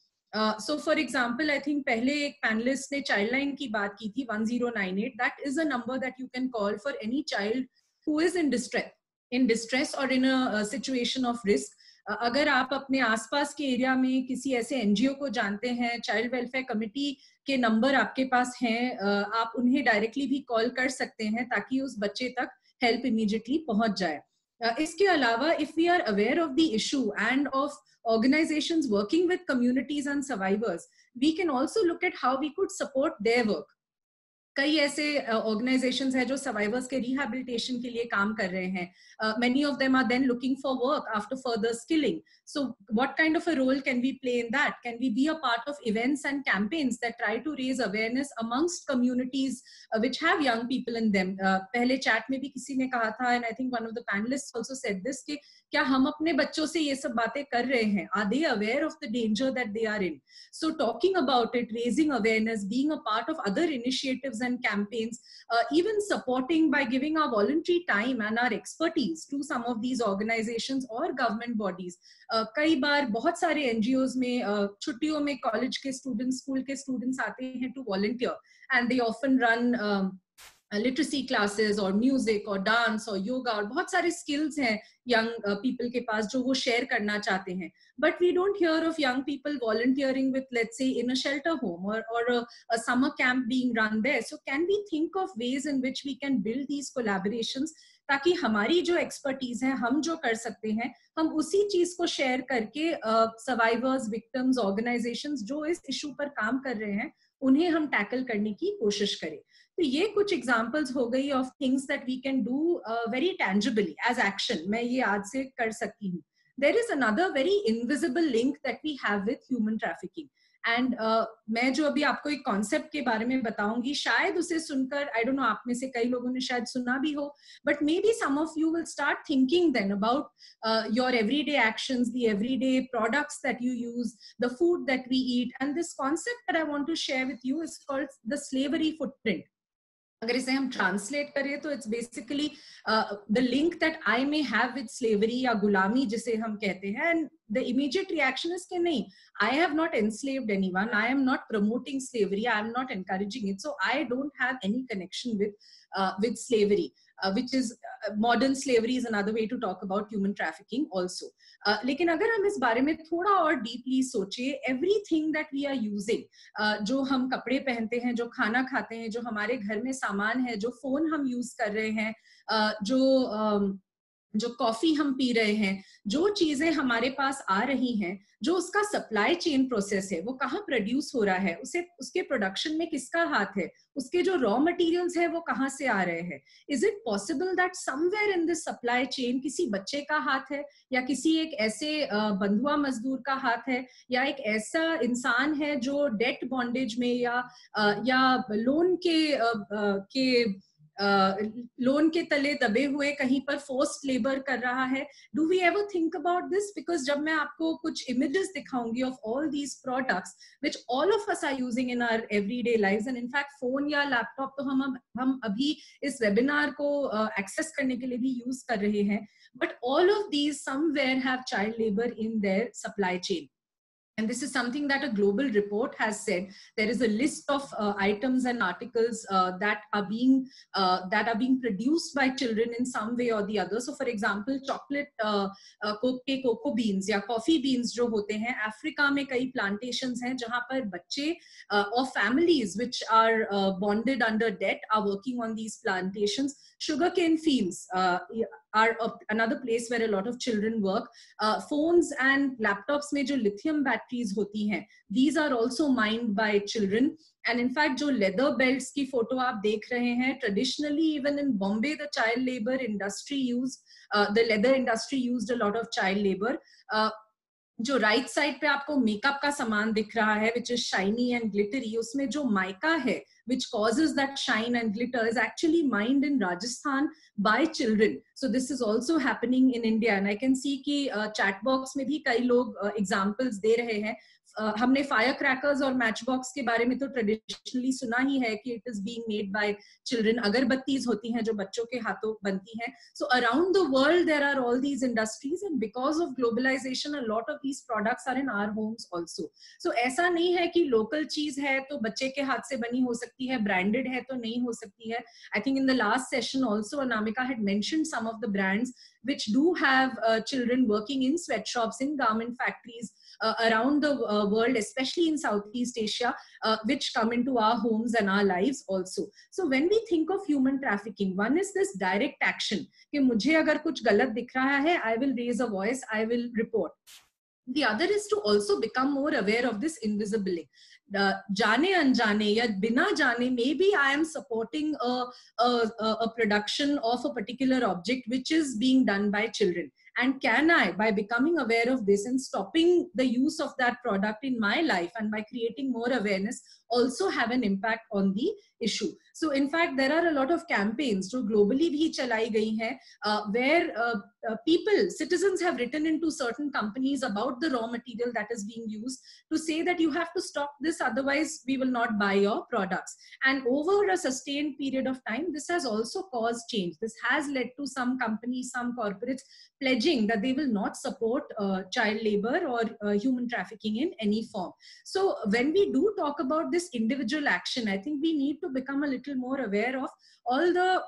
So for example, I think पहले एक panelist ने childline की बात की थी 1098. That is a number that you can call for any child who is in distress or in a situation of risk. अगर आप अपने आसपास के एरिया में किसी ऐसे NGO को जानते हैं, चाइल्ड वेलफेयर कमिटी के नंबर आपके पास हैं, आप उन्हें डायरेक्टली भी कॉल कर सकते हैं ताकि उस बच्चे तक हेल्प इमीडिएटली पहुंच जाए. इसके अलावा if we are aware of the issue and of organizations working with communities and survivors, we can also look at how we could support their work. कई ऐसे organizations हैं जो survivors के rehabilitation के लिए काम कर रहे हैं. Many of them are then looking for work after further skilling. So what kind of a role can we play in that? Can we be a part of events and campaigns that try to raise awareness amongst communities which have young people in them? पहले chat में भी किसी ने कहा था, and I think one of the panelists also said this, कि क्या हम अपने बच्चों से ये सब बातें कर रहे हैं? Are they aware of the danger that they are in? So talking about it, raising awareness, being a part of other initiatives and campaigns, even supporting by giving our voluntary time and our expertise to some of these organizations or government bodies. कई बार बहुत सारे NGOs में छुट्टियों में college के students, school के students आते हैं to volunteer, and they often run literacy classes or music or dance or yoga, और बहुत सारे skills हैं young people के पास जो वो share करना चाहते हैं. But we don't hear of young people volunteering with, let's say, in a shelter home or a summer camp being run there. So can we think of ways in which we can build these collaborations ताकि हमारी जो expertise है, हम जो कर सकते हैं, हम उसी चीज को share करके survivors, victims, organizations जो इस issue पर काम कर रहे हैं, उन्हें हम tackle करने की कोशिश करें. तो ये कुछ एग्जांपल्स हो गई of things that we can do very tangibly as action. मैं ये आज से कर सकती हूँ. There is another very invisible link that we have with human trafficking. And मैं जो अभी आपको एक कॉन्सेप्ट के बारे में बताऊंगी, शायद उसे सुनकर आई डोंट नो आप में से कई लोगों ने शायद सुना भी हो, but maybe some of you will start thinking then about your everyday actions, the everyday products that you use, the food that we eat. And this concept that I want to share with you is called the slavery footprint. अगर इसे हम translate करें तो it's basically the link that I may have with slavery या गुलामी जिसे हम कहते हैं. And the immediate reaction is कि नहीं, I have not enslaved anyone, I am not promoting slavery, I am not encouraging it, so I don't have any connection with slavery, which is modern slavery is another way to talk about human trafficking also. लेकिन अगर हम इस बारे में थोड़ा और deeply सोचे, everything that we are using, जो हम कपड़े पहनते हैं, जो खाना खाते हैं, जो हमारे घर में सामान है, जो फोन हम यूज कर रहे हैं, जो कॉफी हम पी रहे हैं, जो चीजें हमारे पास आ रही हैं, जो उसका सप्लाई चेन प्रोसेस है, वो कहाँ प्रोड्यूस हो रहा है, उसके प्रोडक्शन में किसका हाथ है, उसके जो रॉ मटेरियल्स है वो कहाँ से आ रहे हैं. Is it possible that somewhere in this supply chain किसी बच्चे का हाथ है, या किसी एक ऐसे बंधुआ मजदूर का हाथ है, या एक ऐसा इंसान है जो डेट बॉन्डेज में या लोन के तले दबे हुए कहीं पर फोर्स्ड लेबर कर रहा है. Do we ever think about this? Because जब मैं आपको कुछ इमेजेस दिखाऊंगी of all these products which all of us are using in our everyday lives, and in fact phone या लैपटॉप तो हम अभी इस वेबिनार को एक्सेस करने के लिए भी यूज कर रहे हैं, but all of these somewhere have child labour in their supply chain. And this is something that a global report has said. There is a list of items and articles that are being produced by children in some way or the other. So, for example, chocolate cocoa beans या coffee beans जो होते हैं, Africa में कई plantations हैं जहाँ पर बच्चे or families which are bonded under debt are working on these plantations. Sugarcane fields are another place where a lot of children work. Phones and laptops में जो lithium batteries होती हैं, these are also mined by children. And in fact, जो leather belts की photo आप देख रहे हैं, traditionally even in Bombay, the child labor industry used, the leather industry used a lot of child labor. जो right side पे आपको makeup का सामान दिख रहा है which is shiny and glittery, उसमें जो माइका है which causes that shine and glitter is actually mined in Rajasthan by children. So this is also happening in India, and I can see कि chat box में भी कई लोग examples दे रहे हैं. हमने फायर क्रैकर्स और मैच बॉक्स के बारे में तो ट्रेडिशनली सुना ही है कि it is being made by children. अगरबत्तीज होती हैं जो बच्चों के हाथों बनती हैं. So around the world there are all these industries, and because of globalisation a lot of these products are in our homes also. सो ऐसा नहीं है कि लोकल चीज है तो बच्चे के हाथ से बनी हो सकती है, ब्रांडेड है तो नहीं हो सकती है. I think in the last session also Anamika had mentioned some of the brands which do have children working in sweatshops, in garment factories around the world, especially in Southeast Asia, which come into our homes and our lives also. So when we think of human trafficking, one is this direct action कि मुझे अगर कुछ गलत दिख रहा है, I will raise a voice, I will report. The other is to also become more aware of this invisible link. जाने अनजाने या बिना जाने, maybe I am supporting a production of a particular object which is being done by children. And can I, by becoming aware of this and stopping the use of that product in my life and by creating more awareness, also have an impact on the issue. So in fact, there are a lot of campaigns जो globally भी चलाई गई हैं where people, citizens have written into certain companies about the raw material that is being used to say that you have to stop this, otherwise we will not buy your products. And over a sustained period of time, this has also caused change. This has led to some companies, some corporates pledging that they will not support child labor or human trafficking in any form. So when we do talk about this individual action, I think we need to become a little more aware of all the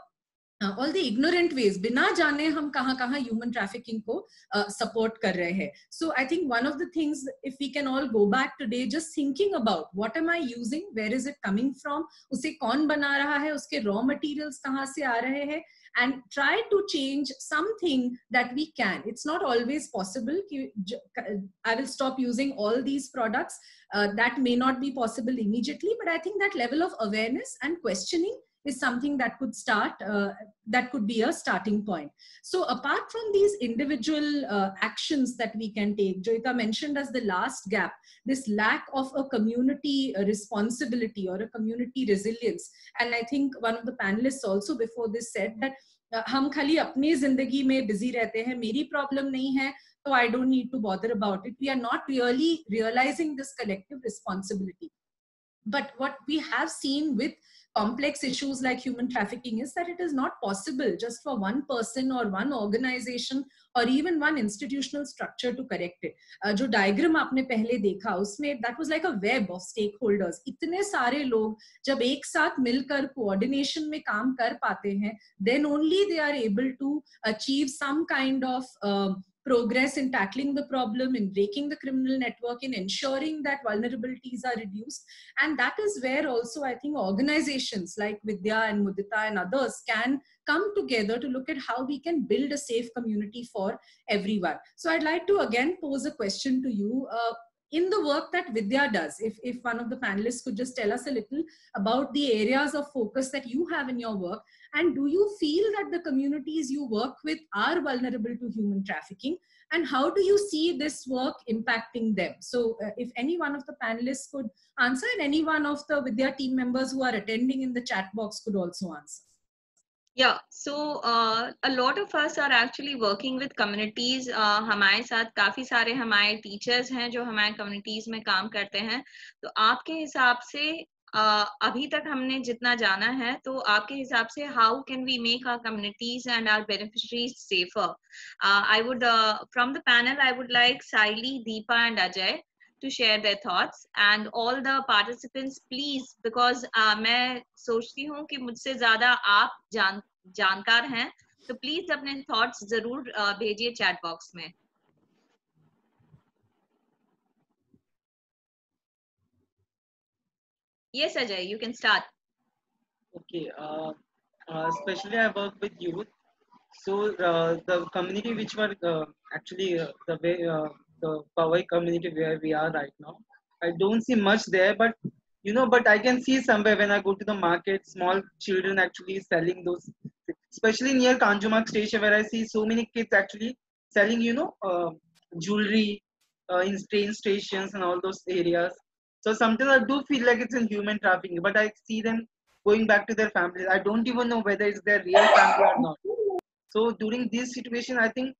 ignorant ways, बिना जाने हम कहाँ human trafficking को support कर रहे हैं. So I think one of the things, if we can all go back today, just thinking about what am I using, where is it coming from, उसे कौन बना रहा है, उसके raw materials कहाँ से आ रहे हैं, and try to change something that we can. It's not always possible. I will stop using all these products. That may not be possible immediately, but I think that level of awareness and questioning is something that could start, that could be a starting point. So apart from these individual actions that we can take, Joyita mentioned as the last gap, this lack of a community responsibility or a community resilience. And I think one of the panelists also before this said that हम खाली अपनी जिंदगी में busy रहते हैं, मेरी problem नहीं है तो I don't need to bother about it. We are not really realizing this collective responsibility. But what we have seen with complex issues like human trafficking is that it is not possible just for one person or one organization or even one institutional structure to correct it. जो diagram आपने पहले देखा उसमें that was like a web of stakeholders. इतने सारे लोग जब एक साथ मिलकर coordination में काम कर पाते हैं, then only they are able to achieve some kind of progress in tackling the problem, in breaking the criminal network, in ensuring that vulnerabilities are reduced. And that is where also I think organizations like Vidya and Mudita and others can come together to look at how we can build a safe community for everyone. So I'd like to again pose a question to you. In the work that Vidya does, if one of the panelists could just tell us a little about the areas of focus that you have in your work, and do you feel that the communities you work with are vulnerable to human trafficking, and how do you see this work impacting them? So if any one of the panelists could answer, and any one of the Vidya team members who are attending in the chat box could also answer. Yeah, so a lot of us are actually working with communities. हमारे साथ काफी सारे हमारे teachers हैं जो हमारे communities में काम करते हैं. तो आपके हिसाब से अभी तक हमने जितना जाना है, तो आपके हिसाब से how can we make our communities and our beneficiaries safer? I would from the panel I would like Saili, Deepa and Ajay to share their thoughts, and all the participants please, because मैं सोचती हूँ कि मुझसे ज़्यादा आप जानकार हैं, तो प्लीज अपने थॉट्स जरूर भेजिए चैट बॉक्स में. Yes, Ajay, you can start. Okay, especially I work with youth. So the community which were actually the way the Powai community where we are right now, I don't see much there, but but I can see somewhere when I go to the market, small children actually selling those, especially near Kanjumarg station where I see so many kids actually selling, jewelry in train stations and all those areas. So sometimes I do feel like it's in human trafficking, but I see them going back to their families. I don't even know whether it's their real family or not. So during this situation, I think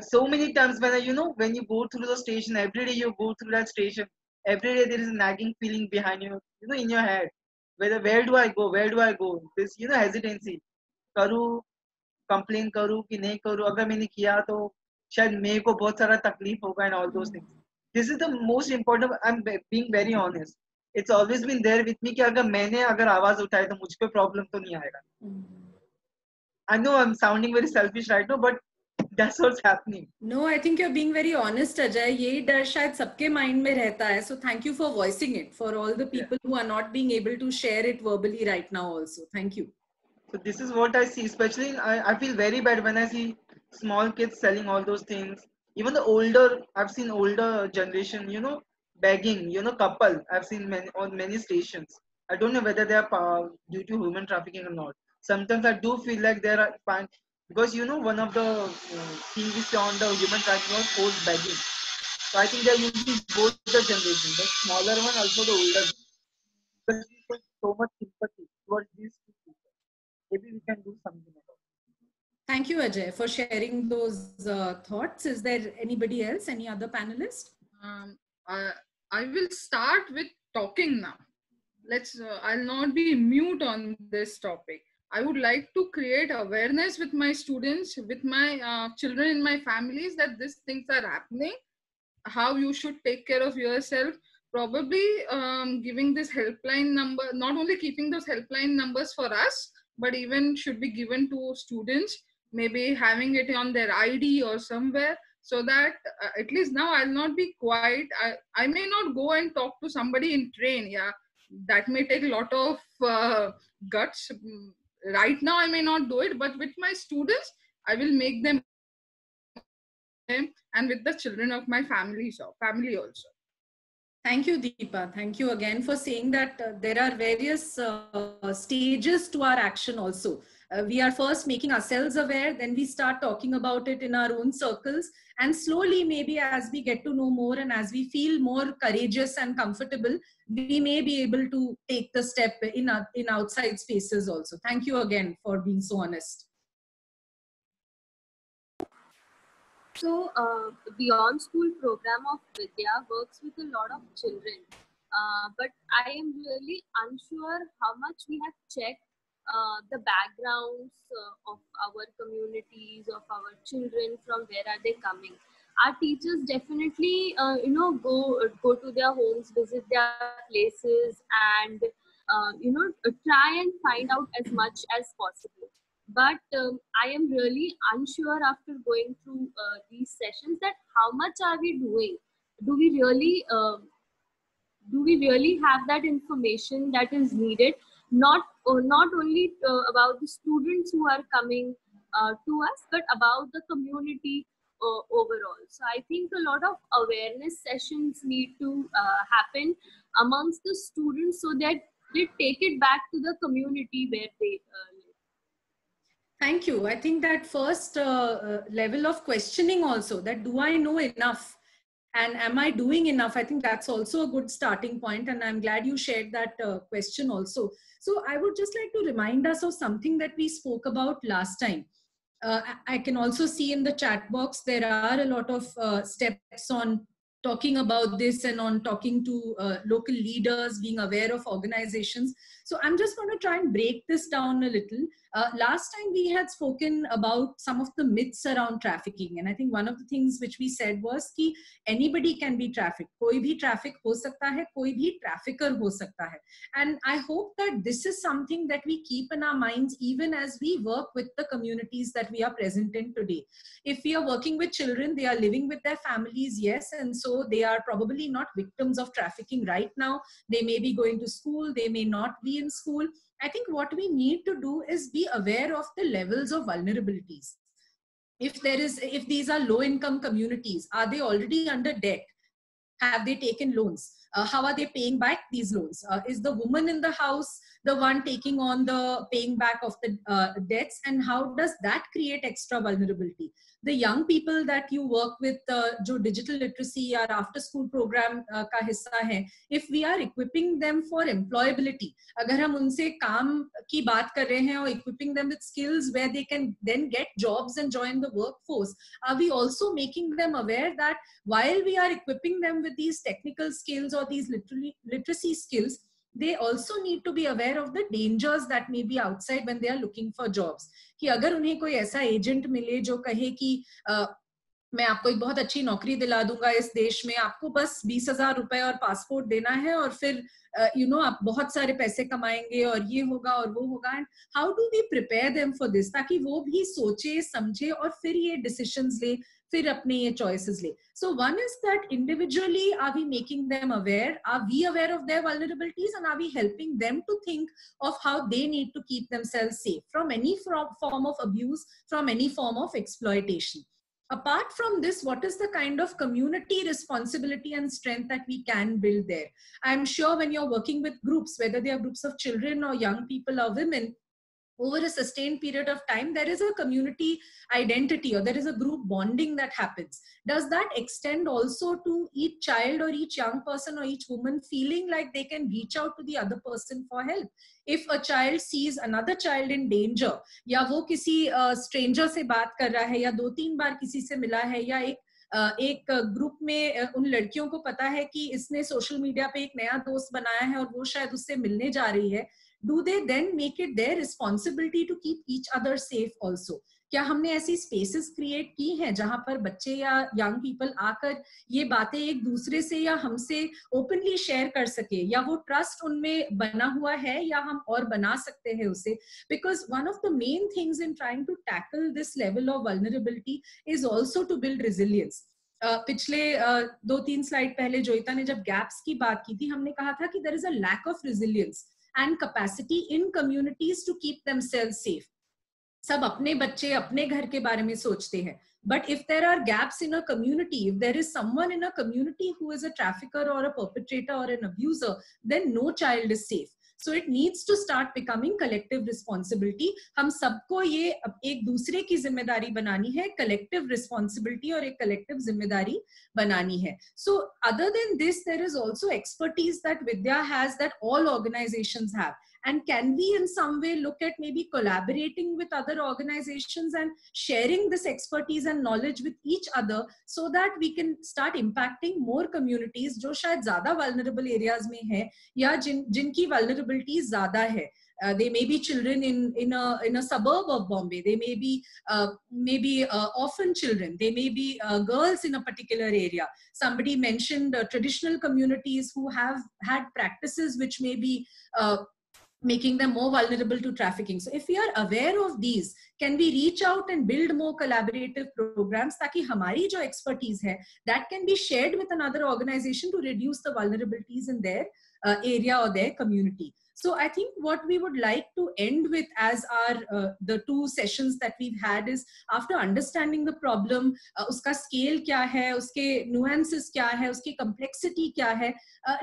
so many times when when you go through the station, every day you go through that station, every day there is a nagging feeling behind you, in your head, where do I go, where do I go? This hesitancy. करूँ, complain करूँ कि नहीं करूँ, अगर मैंने किया तो शायद मेरे को बहुत सारा तकलीफ होगा and all those things. This is the most important. I'm being very honest. It's always been there with me कि अगर आवाज उठाए तो मुझ पे प्रॉब्लम तो नहीं आएगा. I know I'm sounding very selfish right now, but that's what's happening. No, I think you're being very honest, Ajay. यही डर शायद सबके mind में रहता है. So thank you for voicing it for all the people who are not being able to share it verbally right now also. Thank you. So this is what I see, especially I feel very bad when I see small kids selling all those things. Even the older, I've seen older generation, begging, couple. I've seen on many stations. I don't know whether they are due to human trafficking or not. Sometimes I do feel like there are, because one of the things we saw on the human trafficking was forced begging. So I think they're using both the generations, the smaller one, also the older one. Because we so much sympathy towards these two people. Maybe we can do something about it. Thank you, Ajay, for sharing those thoughts. Is there anybody else, any other panelist? I will start with talking now. I'll not be mute on this topic. I would like to create awareness with my students, with my children in my families, that these things are happening, how you should take care of yourself. Probably giving this helpline number, not only keeping those helpline numbers for us, but even should be given to students, maybe having it on their ID or somewhere, so that at least now I'll not be quiet. I may not go and talk to somebody in train. Yeah, that may take a lot of guts. Right now I may not do it, but with my students, I will make them, and with the children of my family also. Thank you, Deepa. Thank you again for saying that there are various stages to our action also. We are first making ourselves aware, then we start talking about it in our own circles, and slowly, maybe as we get to know more and as we feel more courageous and comfortable, we may be able to take the step in outside spaces also. Thank you again for being so honest. So, Beyond School program of Vidya works with a lot of children, but I am really unsure how much we have checked the backgrounds of our communities, of our children, from where are they coming. Our teachers definitely, go to their homes, visit their places, and try and find out as much as possible. But I am really unsure after going through these sessions that how much are we doing? Do we really have that information that is needed? Not only about the students who are coming to us, but about the community overall. So I think a lot of awareness sessions need to happen amongst the students so that they take it back to the community where they live. Thank you. I think that first level of questioning also, that do I know enough and am I doing enough? I think that's also a good starting point, and I'm glad you shared that question also. So I would just like to remind us of something that we spoke about last time. I can also see in the chat box there are a lot of steps on talking about this and on talking to local leaders, being aware of organizations. So I'm just going to try and break this down a little. Last time we had spoken about some of the myths around trafficking, and I think one of the things which we said was कि anybody can be trafficked. कोई भी traffic हो सकता है, कोई भी trafficker हो सकता है. And I hope that this is something that we keep in our minds even as we work with the communities that we are present in today. If we are working with children, they are living with their families, yes, and so they are probably not victims of trafficking right now. They may be going to school, they may not be in school. I think what we need to do is be aware of the levels of vulnerabilities. If these are low income communities, are they already under debt? Have they taken loans? How are they paying back these loans? Is the woman in the house the one taking on the paying back of the debts? And how does that create extra vulnerability? The young people that you work with, जो digital literacy or after school program का हिस्सा है, if we are equipping them for employability, अगर हम उनसे काम की बात कर रहे हैं और equipping them with skills where they can then get jobs and join the workforce, are we also making them aware that while we are equipping them with these technical skills or these literacy skills, they also need to be aware of the dangers that may be outside when they are looking for jobs. कि अगर उन्हें कोई ऐसा agent मिले जो कहे कि मैं आपको एक बहुत अच्छी नौकरी दिला दूंगा इस देश में, आपको बस 20,000 रुपए और पासपोर्ट देना है और फिर आप बहुत सारे पैसे कमाएंगे और ये होगा और वो होगा. And how do we prepare them for this, ताकि वो भी सोचे समझे और फिर ये डिसीजंस ले, फिर अपने ये choices ले. So one is that individually, are we making them aware? Are we aware of their vulnerabilities, and are we helping them to think of how they need to keep themselves safe from any form of abuse, from any form of exploitation? Apart from this, what is the kind of community responsibility and strength that we can build there? I'm sure when you're working with groups, whether they are groups of children or young people or women, over a sustained period of time, there is a community identity or there is a group bonding that happens. Does that extend also to each child or each young person or each woman feeling like they can reach out to the other person for help? If a child sees another child in danger, या वो किसी stranger से बात कर रहा है, या 2-3 बार किसी से मिला है, या एक ग्रुप में उन लड़कियों को पता है कि इसने सोशल मीडिया पे एक नया दोस्त बनाया है और वो शायद उससे मिलने जा रही है, do they then make it their responsibility to keep each other safe also? क्या हमने ऐसी स्पेसेस क्रिएट की हैं जहां पर बच्चे या यंग पीपल आकर ये बातें एक दूसरे से या हमसे ओपनली शेयर कर सके, या वो ट्रस्ट उनमें बना हुआ है या हम और बना सकते हैं उसे? Because one of the main things in trying to tackle this level of vulnerability is also to build resilience. पिछले 2-3 स्लाइड पहले जोइता ने जब गैप्स की बात की थी, हमने कहा था कि there is a lack of resilience and capacity in communities to keep themselves safe. सब अपने बच्चे अपने घर के बारे में सोचते हैं. But if there are gaps in a community, if there is someone in a community who is a trafficker or a perpetrator or an abuser, then no child is safe. So it needs to start becoming collective responsibility. हम सबको ये एक दूसरे की जिम्मेदारी बनानी है, collective responsibility और एक collective जिम्मेदारी बनानी है. So other than this, there is also expertise that Vidya has that all organizations have. And can we in some way look at maybe collaborating with other organizations and sharing this expertise and knowledge with each other so that we can start impacting more communities जो शायद ज़्यादा vulnerable areas में है या जिनकी vulnerabilities ज़्यादा है. They may be children in a suburb of Bombay. They may be orphan children. They may be girls in a particular area. Somebody mentioned traditional communities who have had practices which may be making them more vulnerable to trafficking. So if we are aware of these, can we reach out and build more collaborative programs ताकि हमारी जो expertise है, that can be shared with another organization to reduce the vulnerabilities in their area or their community. So I think what we would like to end with as our the two sessions that we've had is, after understanding the problem, uska scale kya hai, uske nuances kya hai, uski complexity kya hai,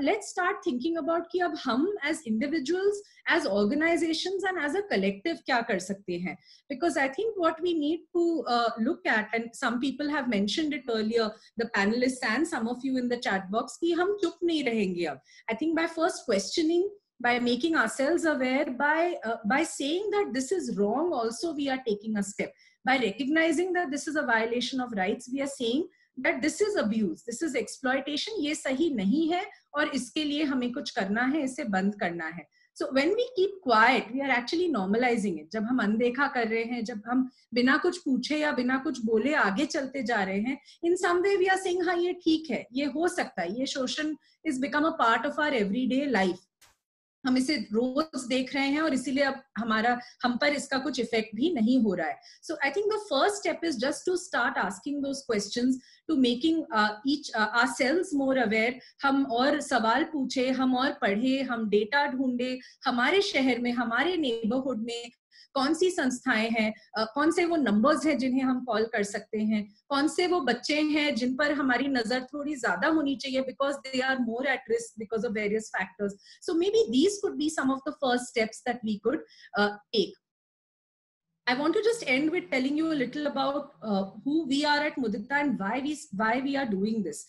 let's start thinking about कि अब हम as individuals, as organizations and as a collective क्या कर सकते हैं. Because I think what we need to look at, and some people have mentioned it earlier, the panelists and some of you in the chat box, कि हम चुप नहीं रहेंगे अब. I think by first questioning, by making ourselves aware, by saying that this is wrong, also we are taking a step. By recognizing that this is a violation of rights, we are saying that this is abuse, this is exploitation, ये सही नहीं है और इसके लिए हमें कुछ करना है, इसे बंद करना है. So when we keep quiet, we are actually normalizing it. जब हम अनदेखा कर रहे हैं, जब हम बिना कुछ पूछे या बिना कुछ बोले आगे चलते जा रहे हैं, in some way we are saying हाँ ये ठीक है, ये हो सकता है, ये शोषण is become a part of our everyday life. हम इसे रोज देख रहे हैं और इसीलिए अब हम पर इसका कुछ इफेक्ट भी नहीं हो रहा है. So I think the first step is just to start asking those questions, to making ourselves more aware. हम और सवाल पूछे, हम और पढ़े, हम डेटा ढूंढे, हमारे शहर में, हमारे नेबरहुड में कौन सी संस्थाएं हैं, कौन से वो नंबर्स हैं जिन्हें हम कॉल कर सकते हैं, कौन से वो बच्चे हैं जिन पर हमारी नजर थोड़ी ज्यादा होनी चाहिए because they are more at risk because of various factors. So maybe these could be some of the first steps that we could take. I want to just end with telling you a little about who we are at Mudita and why we are doing this.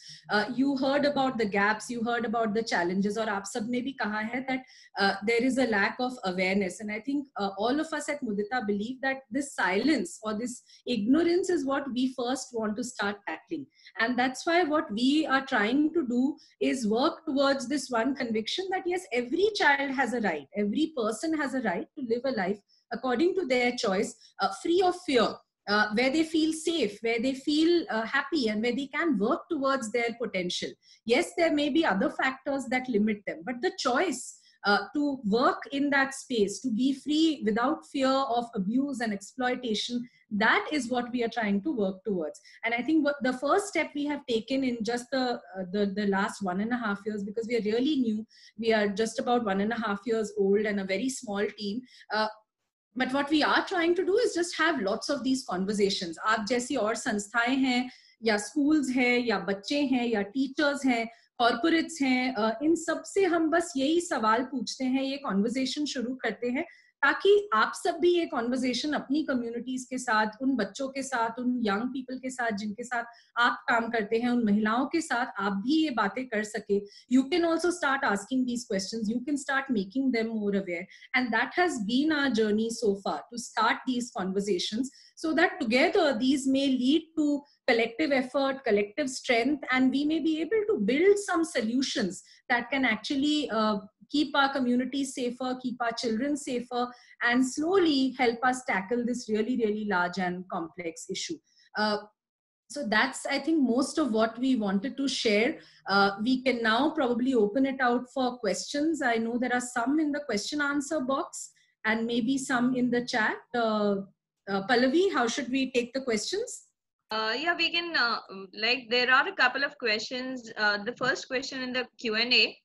You heard about the gaps, you heard about the challenges, और आप सब ने भी कहा है that there is a lack of awareness. And I think all of us at Mudita believe that this silence or this ignorance is what we first want to start tackling. And that's why what we are trying to do is work towards this one conviction that yes, every child has a right, every person has a right to live a life according to their choice, free of fear, where they feel safe, where they feel happy, and where they can work towards their potential. Yes, there may be other factors that limit them, but the choice to work in that space, to be free without fear of abuse and exploitation, that is what we are trying to work towards. And I think what the first step we have taken in just the last 1.5 years, because we are really new, we are just about 1.5 years old and a very small team. But what we are trying to do is just have lots of these conversations. आप जैसी और संस्थाएं हैं, या schools हैं, या बच्चे हैं, या teachers हैं, corporates हैं, इन सब से हम बस यही सवाल पूछते हैं, ये conversation शुरू करते हैं, ताकि आप सब भी ये कॉन्वर्सेशन अपनी कम्युनिटीज के साथ, उन बच्चों के साथ, उन यंग पीपल के साथ जिनके साथ आप काम करते हैं, उन महिलाओं के साथ आप भी ये बातें कर सके. You can also start asking these questions. You can start making them more aware. And that has been our journey so far, to start these conversations so that together these may lead to collective effort, collective strength, and we may be able to build some solutions that can actually keep our communities safer, keep our children safer, and slowly help us tackle this really, really large and complex issue. So that's, I think, most of what we wanted to share. We can now probably open it out for questions. I know there are some in the question answer box and maybe some in the chat. Pallavi, how should we take the questions? Yeah, we can, there are a couple of questions. The first question in the Q&A,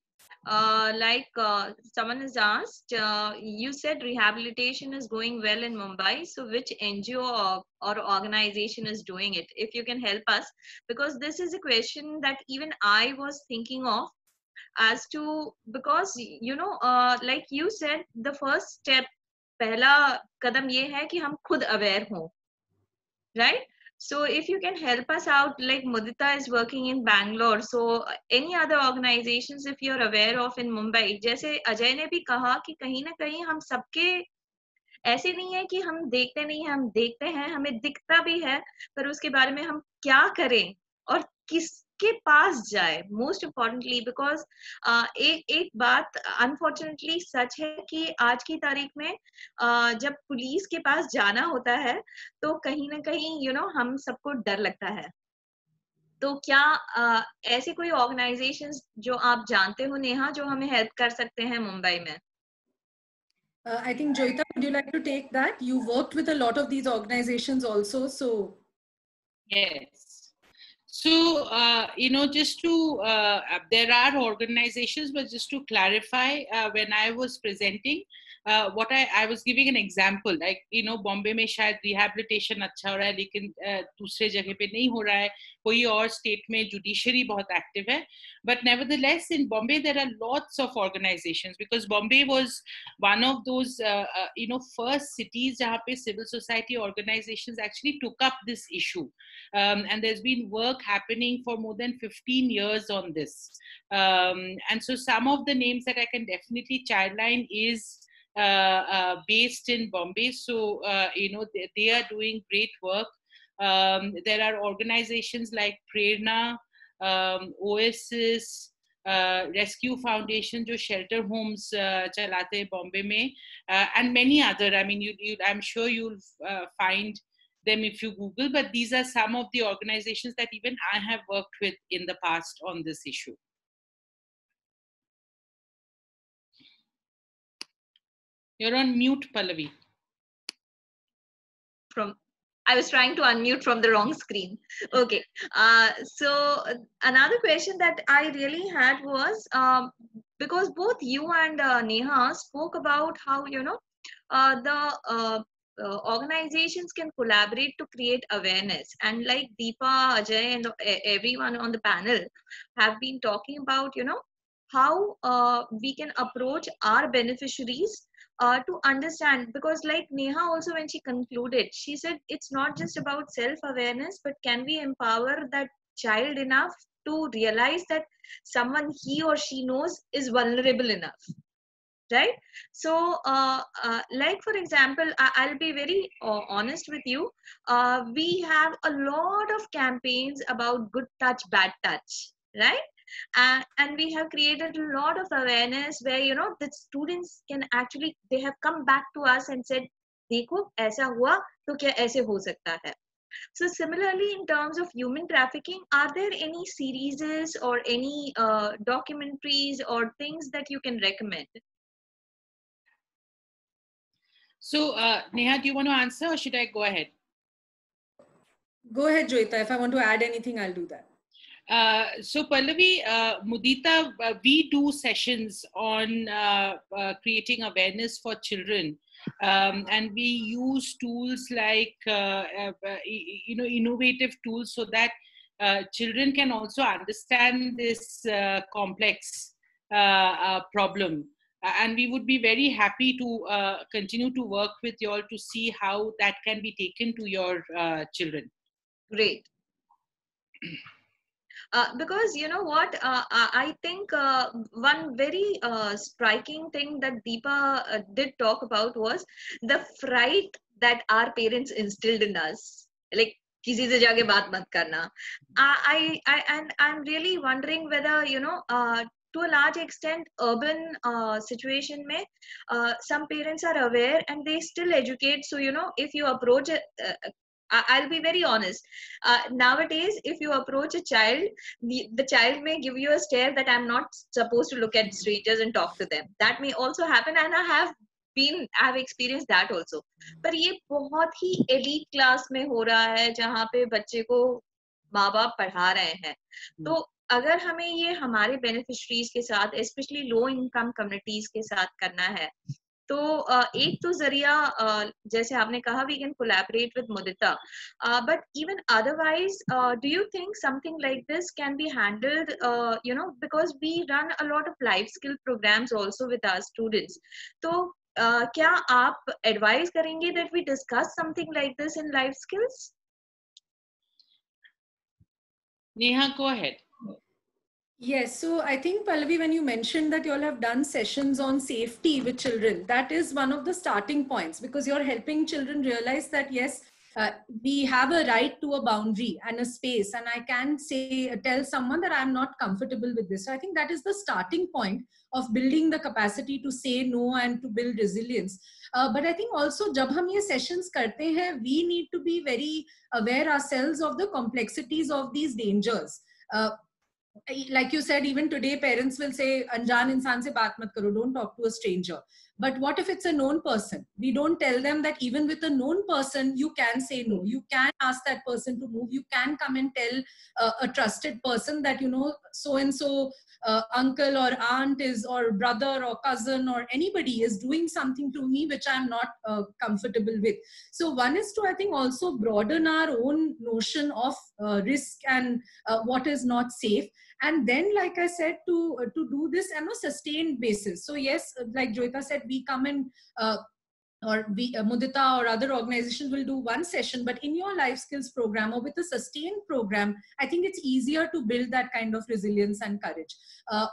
Someone has asked, you said rehabilitation is going well in Mumbai. So which NGO or organization is doing it? If you can help us, because this is a question that even I was thinking of, as to, because like you said, the first step, पहला कदम ये है कि हम खुद aware हों, right? So if you can help us out, like Mudita is working in Bangalore, so any other organizations if you're aware of in Mumbai, जैसे अजय ने भी कहा कि कहीं ना कहीं हम सबके ऐसे नहीं है कि हम देखते नहीं हैं, हम देखते हैं, हमें दिखता भी है, पर उसके बारे में हम क्या करें और किसके पास जाए, मोस्ट इम्पोर्टेंटली, बिकॉज एक बात अनफॉर्चुनेटली सच है कि आज की तारीख में जब पुलिस के पास जाना होता है तो कहीं ना कहीं हम सबको डर लगता है. तो क्या ऐसे कोई ऑर्गेनाइजेशंस जो आप जानते हो नेहा, जो हमें हेल्प कर सकते हैं मुंबई में? I think Joyita, would you like to take that? You worked with a lot of these organizations also, so. Yes. So, just to, there are organizations, but just to clarify, when I was presenting, what I was giving an example, like, Bombay में शायद rehabilitation अच्छा हो रहा है, लेकिन दूसरे जगह पे नहीं हो रहा है, कोई और state में judiciary बहुत active है, but nevertheless in Bombay there are lots of organizations, because Bombay was one of those, first cities जहाँ पे civil society organizations actually took up this issue, and there's been work happening for more than 15 years on this, and so some of the names that I can definitely childline is based in Bombay, so they are doing great work. There are organizations like Prerna, Oasis, Rescue Foundation, जो shelter homes चलाते हैं Bombay में, and many other. I mean, I'm sure you'll find them if you Google, but these are some of the organizations that even I have worked with in the past on this issue. You're on mute, Pallavi. I was trying to unmute from the wrong screen. Okay. So another question that I really had was, because both you and Neha spoke about how, the organizations can collaborate to create awareness. And like Deepa, Ajay, and everyone on the panel have been talking about, how we can approach our beneficiaries to understand, because like Neha also, when she concluded, she said it's not just about self-awareness, but can we empower that child enough to realize that someone he or she knows is vulnerable enough, right? So like for example, I'll be very honest with you, we have a lot of campaigns about good touch, bad touch, right? And we have created a lot of awareness where the students can actually, they have come back to us and said, देखो ऐसा हुआ तो क्या ऐसे हो सकता है. So similarly, in terms of human trafficking, are there any series or any documentaries or things that you can recommend? So Neha, do you want to answer or should I go ahead? Go ahead, Joyita. If I want to add anything, I'll do that. So Pallavi, Mudita, we do sessions on creating awareness for children, and we use tools like innovative tools so that children can also understand this complex problem. And we would be very happy to continue to work with you all to see how that can be taken to your children. Great. Because you know what, I think one very striking thing that Deepa did talk about was the fright that our parents instilled in us. Like, किसी से जाके बात मत करना. And I'm really wondering whether, to a large extent, urban situation mein, some parents are aware and they still educate. So, if you approach I'll be very honest. Nowadays, if you approach a child, the child may give you a stare that I'm not supposed to look at strangers and talk to them. That may also happen, and I have experienced that also. पर ये बहुत ही elite class में हो रहा है, जहाँ पे बच्चे को माँ बाप पढ़ा रहे हैं. तो अगर हमें ये हमारे बेनिफिशरीज के साथ, स्पेशली लो इनकम कम्युनिटीज के साथ करना है, तो एक तो जरिया जैसे आपने कहा we can collaborate with Mudita, but even otherwise do you think something like this can be handled, you know, because we run a lot of life skill programmes also with our students. तो क्या आप advise करेंगे that we discuss something like this in life skills? Neha, go ahead. Yes, so I think Pallavi, when you mentioned that you all have done sessions on safety with children, that is one of the starting points, because you're helping children realize that yes, we have a right to a boundary and a space, and I can tell someone that I'm not comfortable with this. So I think that is the starting point of building the capacity to say no and to build resilience. But I think also जब हम ये sessions करते हैं, we need to be very aware ourselves of the complexities of these dangers. Like you said, even today parents will say अनजान इंसान से बात मत करो, don't talk to a stranger. But what if it's a known person? We don't tell them that even with a known person you can say no, you can ask that person to move, you can come and tell a trusted person that, you know, so and so uncle or aunt is, or brother or cousin or anybody is doing something to me which I'm not comfortable with. So one is to, I think, also broaden our own notion of risk and what is not safe. And then, like I said, to do this on a sustained basis. So yes, like Joyita said, we come and or we Mudita or other organizations will do one session, but in your life skills program or with a sustained program, I think it's easier to build that kind of resilience and courage.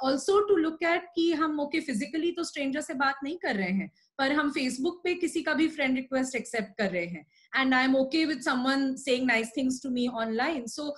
Also to look at कि हम okay physically तो stranger से बात नहीं कर रहे हैं, पर हम Facebook पे किसी का भी friend request accept कर रहे हैं, and I'm okay with someone saying nice things to me online. So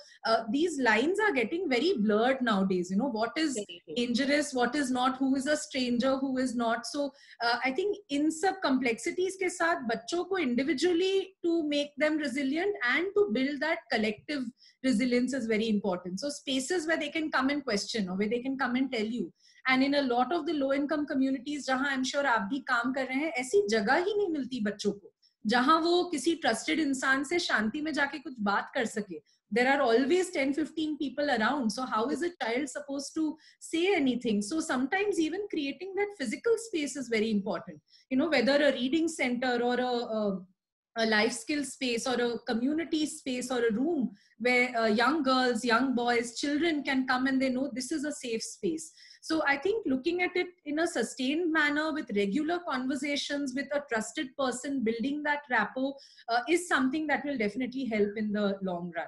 these lines are getting very blurred nowadays. You know, what is dangerous, what is not, who is a stranger, who is not. So I think in सब complexities के साथ बच्चों को individually to make them resilient and to build that collective resilience is very important. So spaces where they can come and question or where they can come and tell you. And in a lot of the low income communities जहाँ I'm sure आप भी काम कर रहे हैं, ऐसी जगह ही नहीं मिलती बच्चों को जहाँ वो किसी trusted इंसान से शांति में जाके कुछ बात कर सके. There are always 10-15 people around. So how is a child supposed to say anything? So sometimes even creating that physical space is very important. You know, whether a reading center or a life skill space or a community space or a room where young girls, young boys, children can come and they know this is a safe space. So I think looking at it in a sustained manner with regular conversations with a trusted person, building that rapport is something that will definitely help in the long run.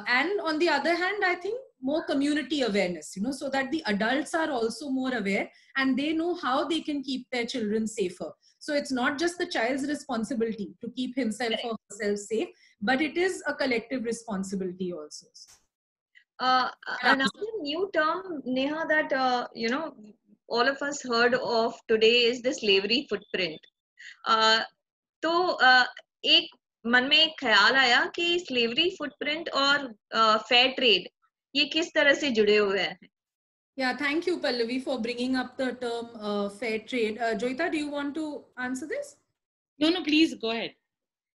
And on the other hand, I think more community awareness, you know, so that the adults are also more aware and they know how they can keep their children safer. So it's not just the child's responsibility to keep himself or herself safe, but it is a collective responsibility also. Another new term, Neha, that you know, all of us heard of today is the slavery footprint. तो एक मन में एक ख्याल आया कि slavery footprint और fair trade ये किस तरह से जुड़े हुए हैं? Yeah, thank you, Pallavi, for bringing up the term fair trade. Joyita, do you want to answer this? No, please go ahead.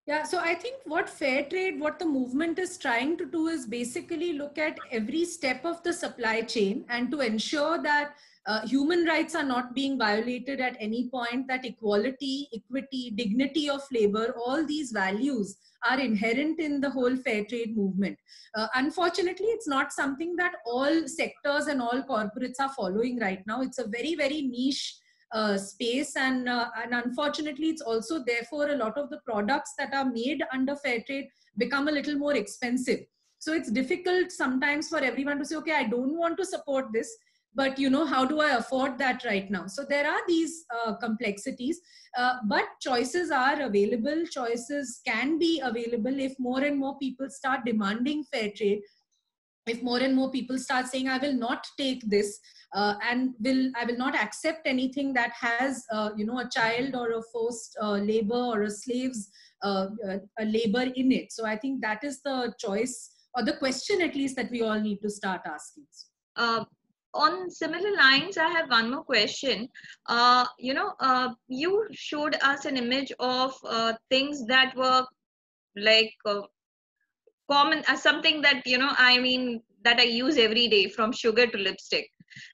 Yeah, so I think what fair trade, what the movement is trying to do is basically look at every step of the supply chain and to ensure that human rights are not being violated at any point, that equality, equity, dignity of labor, all these values are inherent in the whole fair trade movement. Unfortunately, it's not something that all sectors and all corporates are following right now. It's a very, very niche space, and unfortunately it's also therefore a lot of the products that are made under fair trade become a little more expensive. So it's difficult sometimes for everyone to say, okay, I don't want to support this, but you know, how do I afford that right now? So there are these complexities, but choices are available. Choices can be available if more and more people start demanding fair trade. If more and more people start saying, I will not take this and I will not accept anything that has, you know, a child or a forced labor or a slave's a labor in it. So I think that is the choice, or the question at least, that we all need to start asking. On similar lines, I have one more question. You know, you showed us an image of things that were like common, something that, you know, I mean, that I use every day, from sugar to lipstick.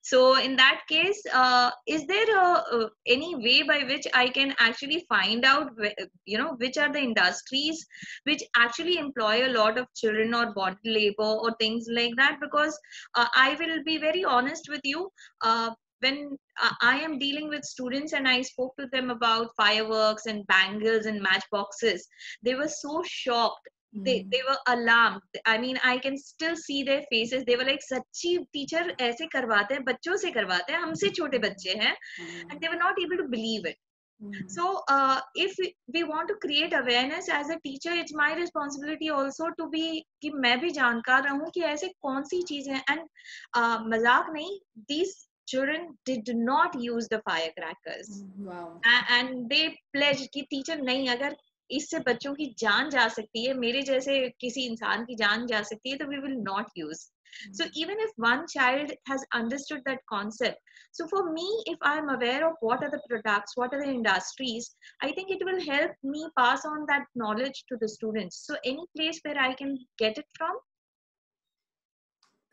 So in that case, is there any way by which I can actually find out, which are the industries which actually employ a lot of children or bond labor or things like that? Because I will be very honest with you. When I am dealing with students and I spoke to them about fireworks and bangles and matchboxes, they were so shocked. They were alarmed. I mean, I can still see their faces. They were like, "Sachi teacher ऐसे करवाते हैं, बच्चों से करवाते हैं, हमसे छोटे बच्चे हैं," and they were not able to believe it. So if we want to create awareness as a teacher, it's my responsibility also to be कि मैं भी जानकार रहूं कि ऐसे कौन सी चीजें हैं. And मजाक नहीं, these children did not use the firecrackers. Wow. And they pledged कि टीचर नहीं, अगर इससे बच्चों की जान जा सकती है, मेरे जैसे किसी इंसान की जान जा सकती है, तो we will not use. So even if one child has understood that concept, so for me, if I am aware of what are the products, what are the industries, I think it will help me pass on that knowledge to the students. So any place where I can get it from?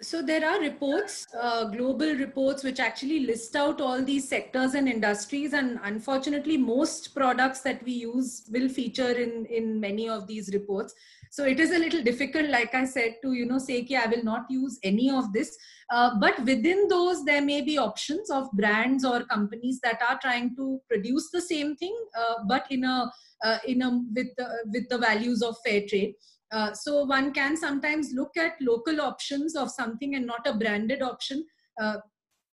So there are reports, global reports, which actually list out all these sectors and industries. And unfortunately, most products that we use will feature in many of these reports. So it is a little difficult, like I said, to say I will not use any of this. But within those, there may be options of brands or companies that are trying to produce the same thing, but with the values of fair trade. So one can sometimes look at local options of something and not a branded option.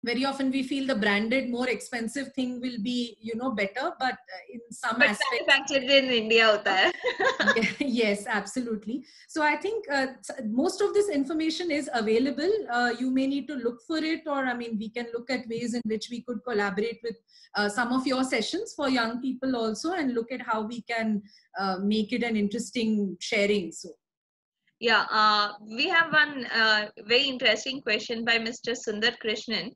Very often we feel the branded, more expensive thing will be, better, but in some aspects. Manufactured in India hota hai. Yes, absolutely. So I think most of this information is available. You may need to look for it, or we can look at ways in which we could collaborate with some of your sessions for young people also, and look at how we can make it an interesting sharing. So. Yeah, we have one very interesting question by Mr. Sundar Krishnan.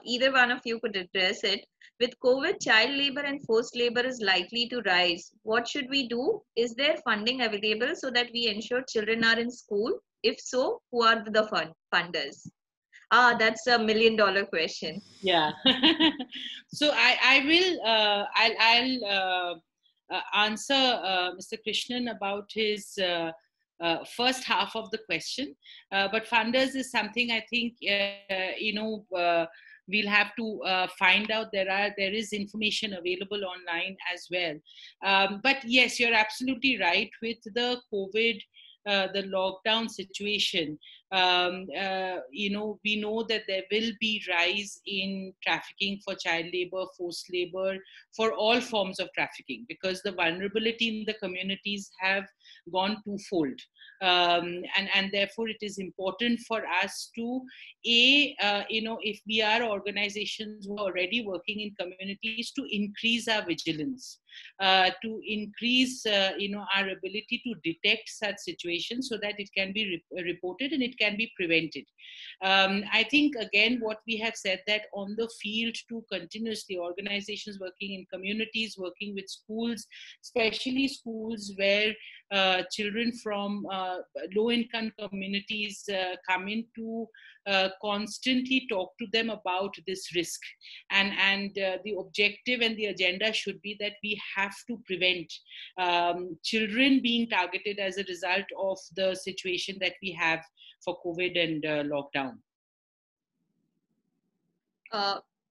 Either one of you could address it. With COVID, child labor and forced labor is likely to rise. What should we do? Is there funding available so that we ensure children are in school? If so, who are the funders? That's $1 million question. Yeah. So I will I'll answer Mr. Krishnan about his first half of the question, but funders is something I think we'll have to find out. There is information available online as well, but yes, you're absolutely right. With the COVID, the lockdown situation, we know that there will be rise in trafficking for child labor, forced labor, for all forms of trafficking, because the vulnerability in the communities have gone twofold. And therefore it is important for us to, if we are organizations who are already working in communities, to increase our vigilance, to increase, our ability to detect such situations so that it can be reported and it can be prevented. I think, again, what we have said, that on the field, to continuously, organizations working in communities, working with schools, especially schools where children from low-income communities come in, to constantly talk to them about this risk. And the objective and the agenda should be that we have to prevent children being targeted as a result of the situation that we have for COVID and lockdown.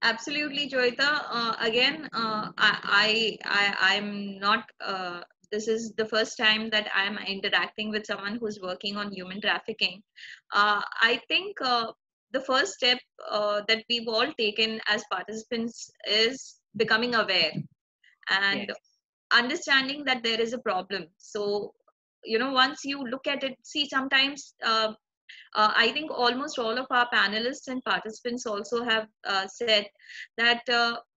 Absolutely, Joyita. Again, I'm not. This is the first time that I'm interacting with someone who's working on human trafficking. I think the first step that we've all taken as participants is becoming aware and understanding that there is a problem. So, once you look at it, see, sometimes I think almost all of our panelists and participants also have said that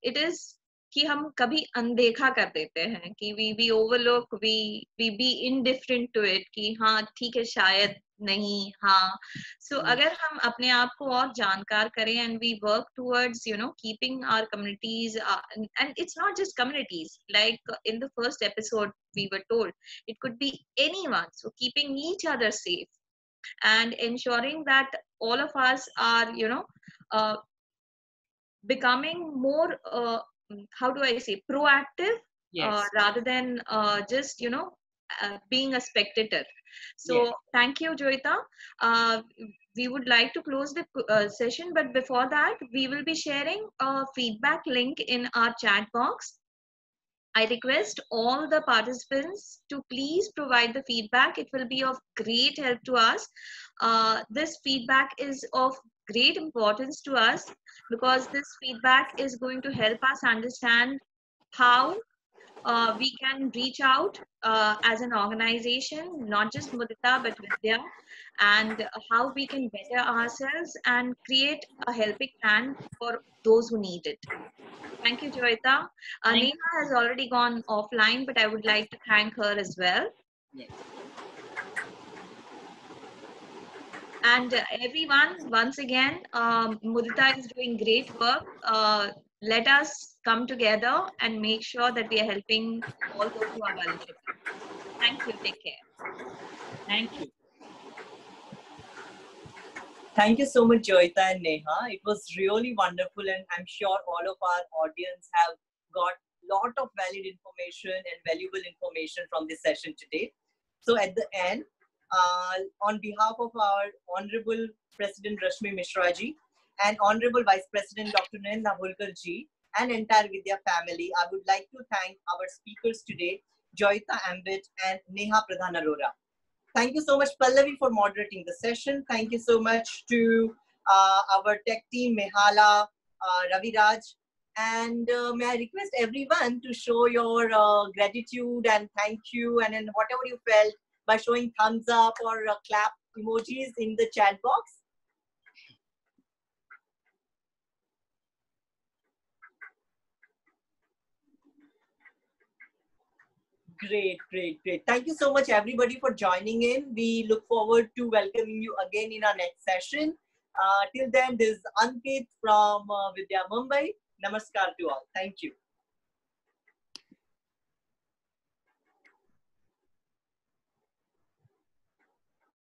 it is कि हम कभी अनदेखा कर देते हैं, कि we overlook, we be indifferent to it, कि हाँ ठीक है, शायद नहीं, हाँ. So अगर हम अपने आप को और जानकार करें, and we work towards keeping our communities, and it's not just communities, like in the first episode we were told, it could be anyone, so keeping each other safe. and ensuring that all of us are, becoming more, how do I say, proactive, Yes. rather than just, being a spectator. So Yes. thank you, Joyita. We would like to close the session, but before that, we will be sharing a feedback link in our chat box. I request all the participants to please provide the feedback. It will be of great help to us. This feedback is of great importance to us because this feedback is going to help us understand how we can reach out as an organization, not just Mudita, but Vidya, and how we can better ourselves and create a helping hand for those who need it. Thank you, Joyita. Neha has already gone offline, but I would like to thank her as well. Yes. And everyone, once again, Mudita is doing great work. Let us come together and make sure that we are helping all those who are vulnerable. Thank you. Take care. Thank you. Thank you so much, Joyita and Neha. It was really wonderful, and I'm sure all of our audience have got a lot of valid information and valuable information from this session today. So at the end, on behalf of our Honorable President Rashmi Mishra ji and Honorable Vice President Dr. Narendra Holkar ji and entire Vidya family, I would like to thank our speakers today, Joyita Ambit and Neha Pradhan Arora. Thank you so much, Pallavi, for moderating the session. Thank you so much to our tech team, Mehala, Raviraj. And may I request everyone to show your gratitude and thank you, and then whatever you felt by showing thumbs up or clap emojis in the chat box. Great, great, great. Thank you so much, everybody, for joining in. We look forward to welcoming you again in our next session. Till then, this is Ankit from Vidya Mumbai. Namaskar to all. Thank you.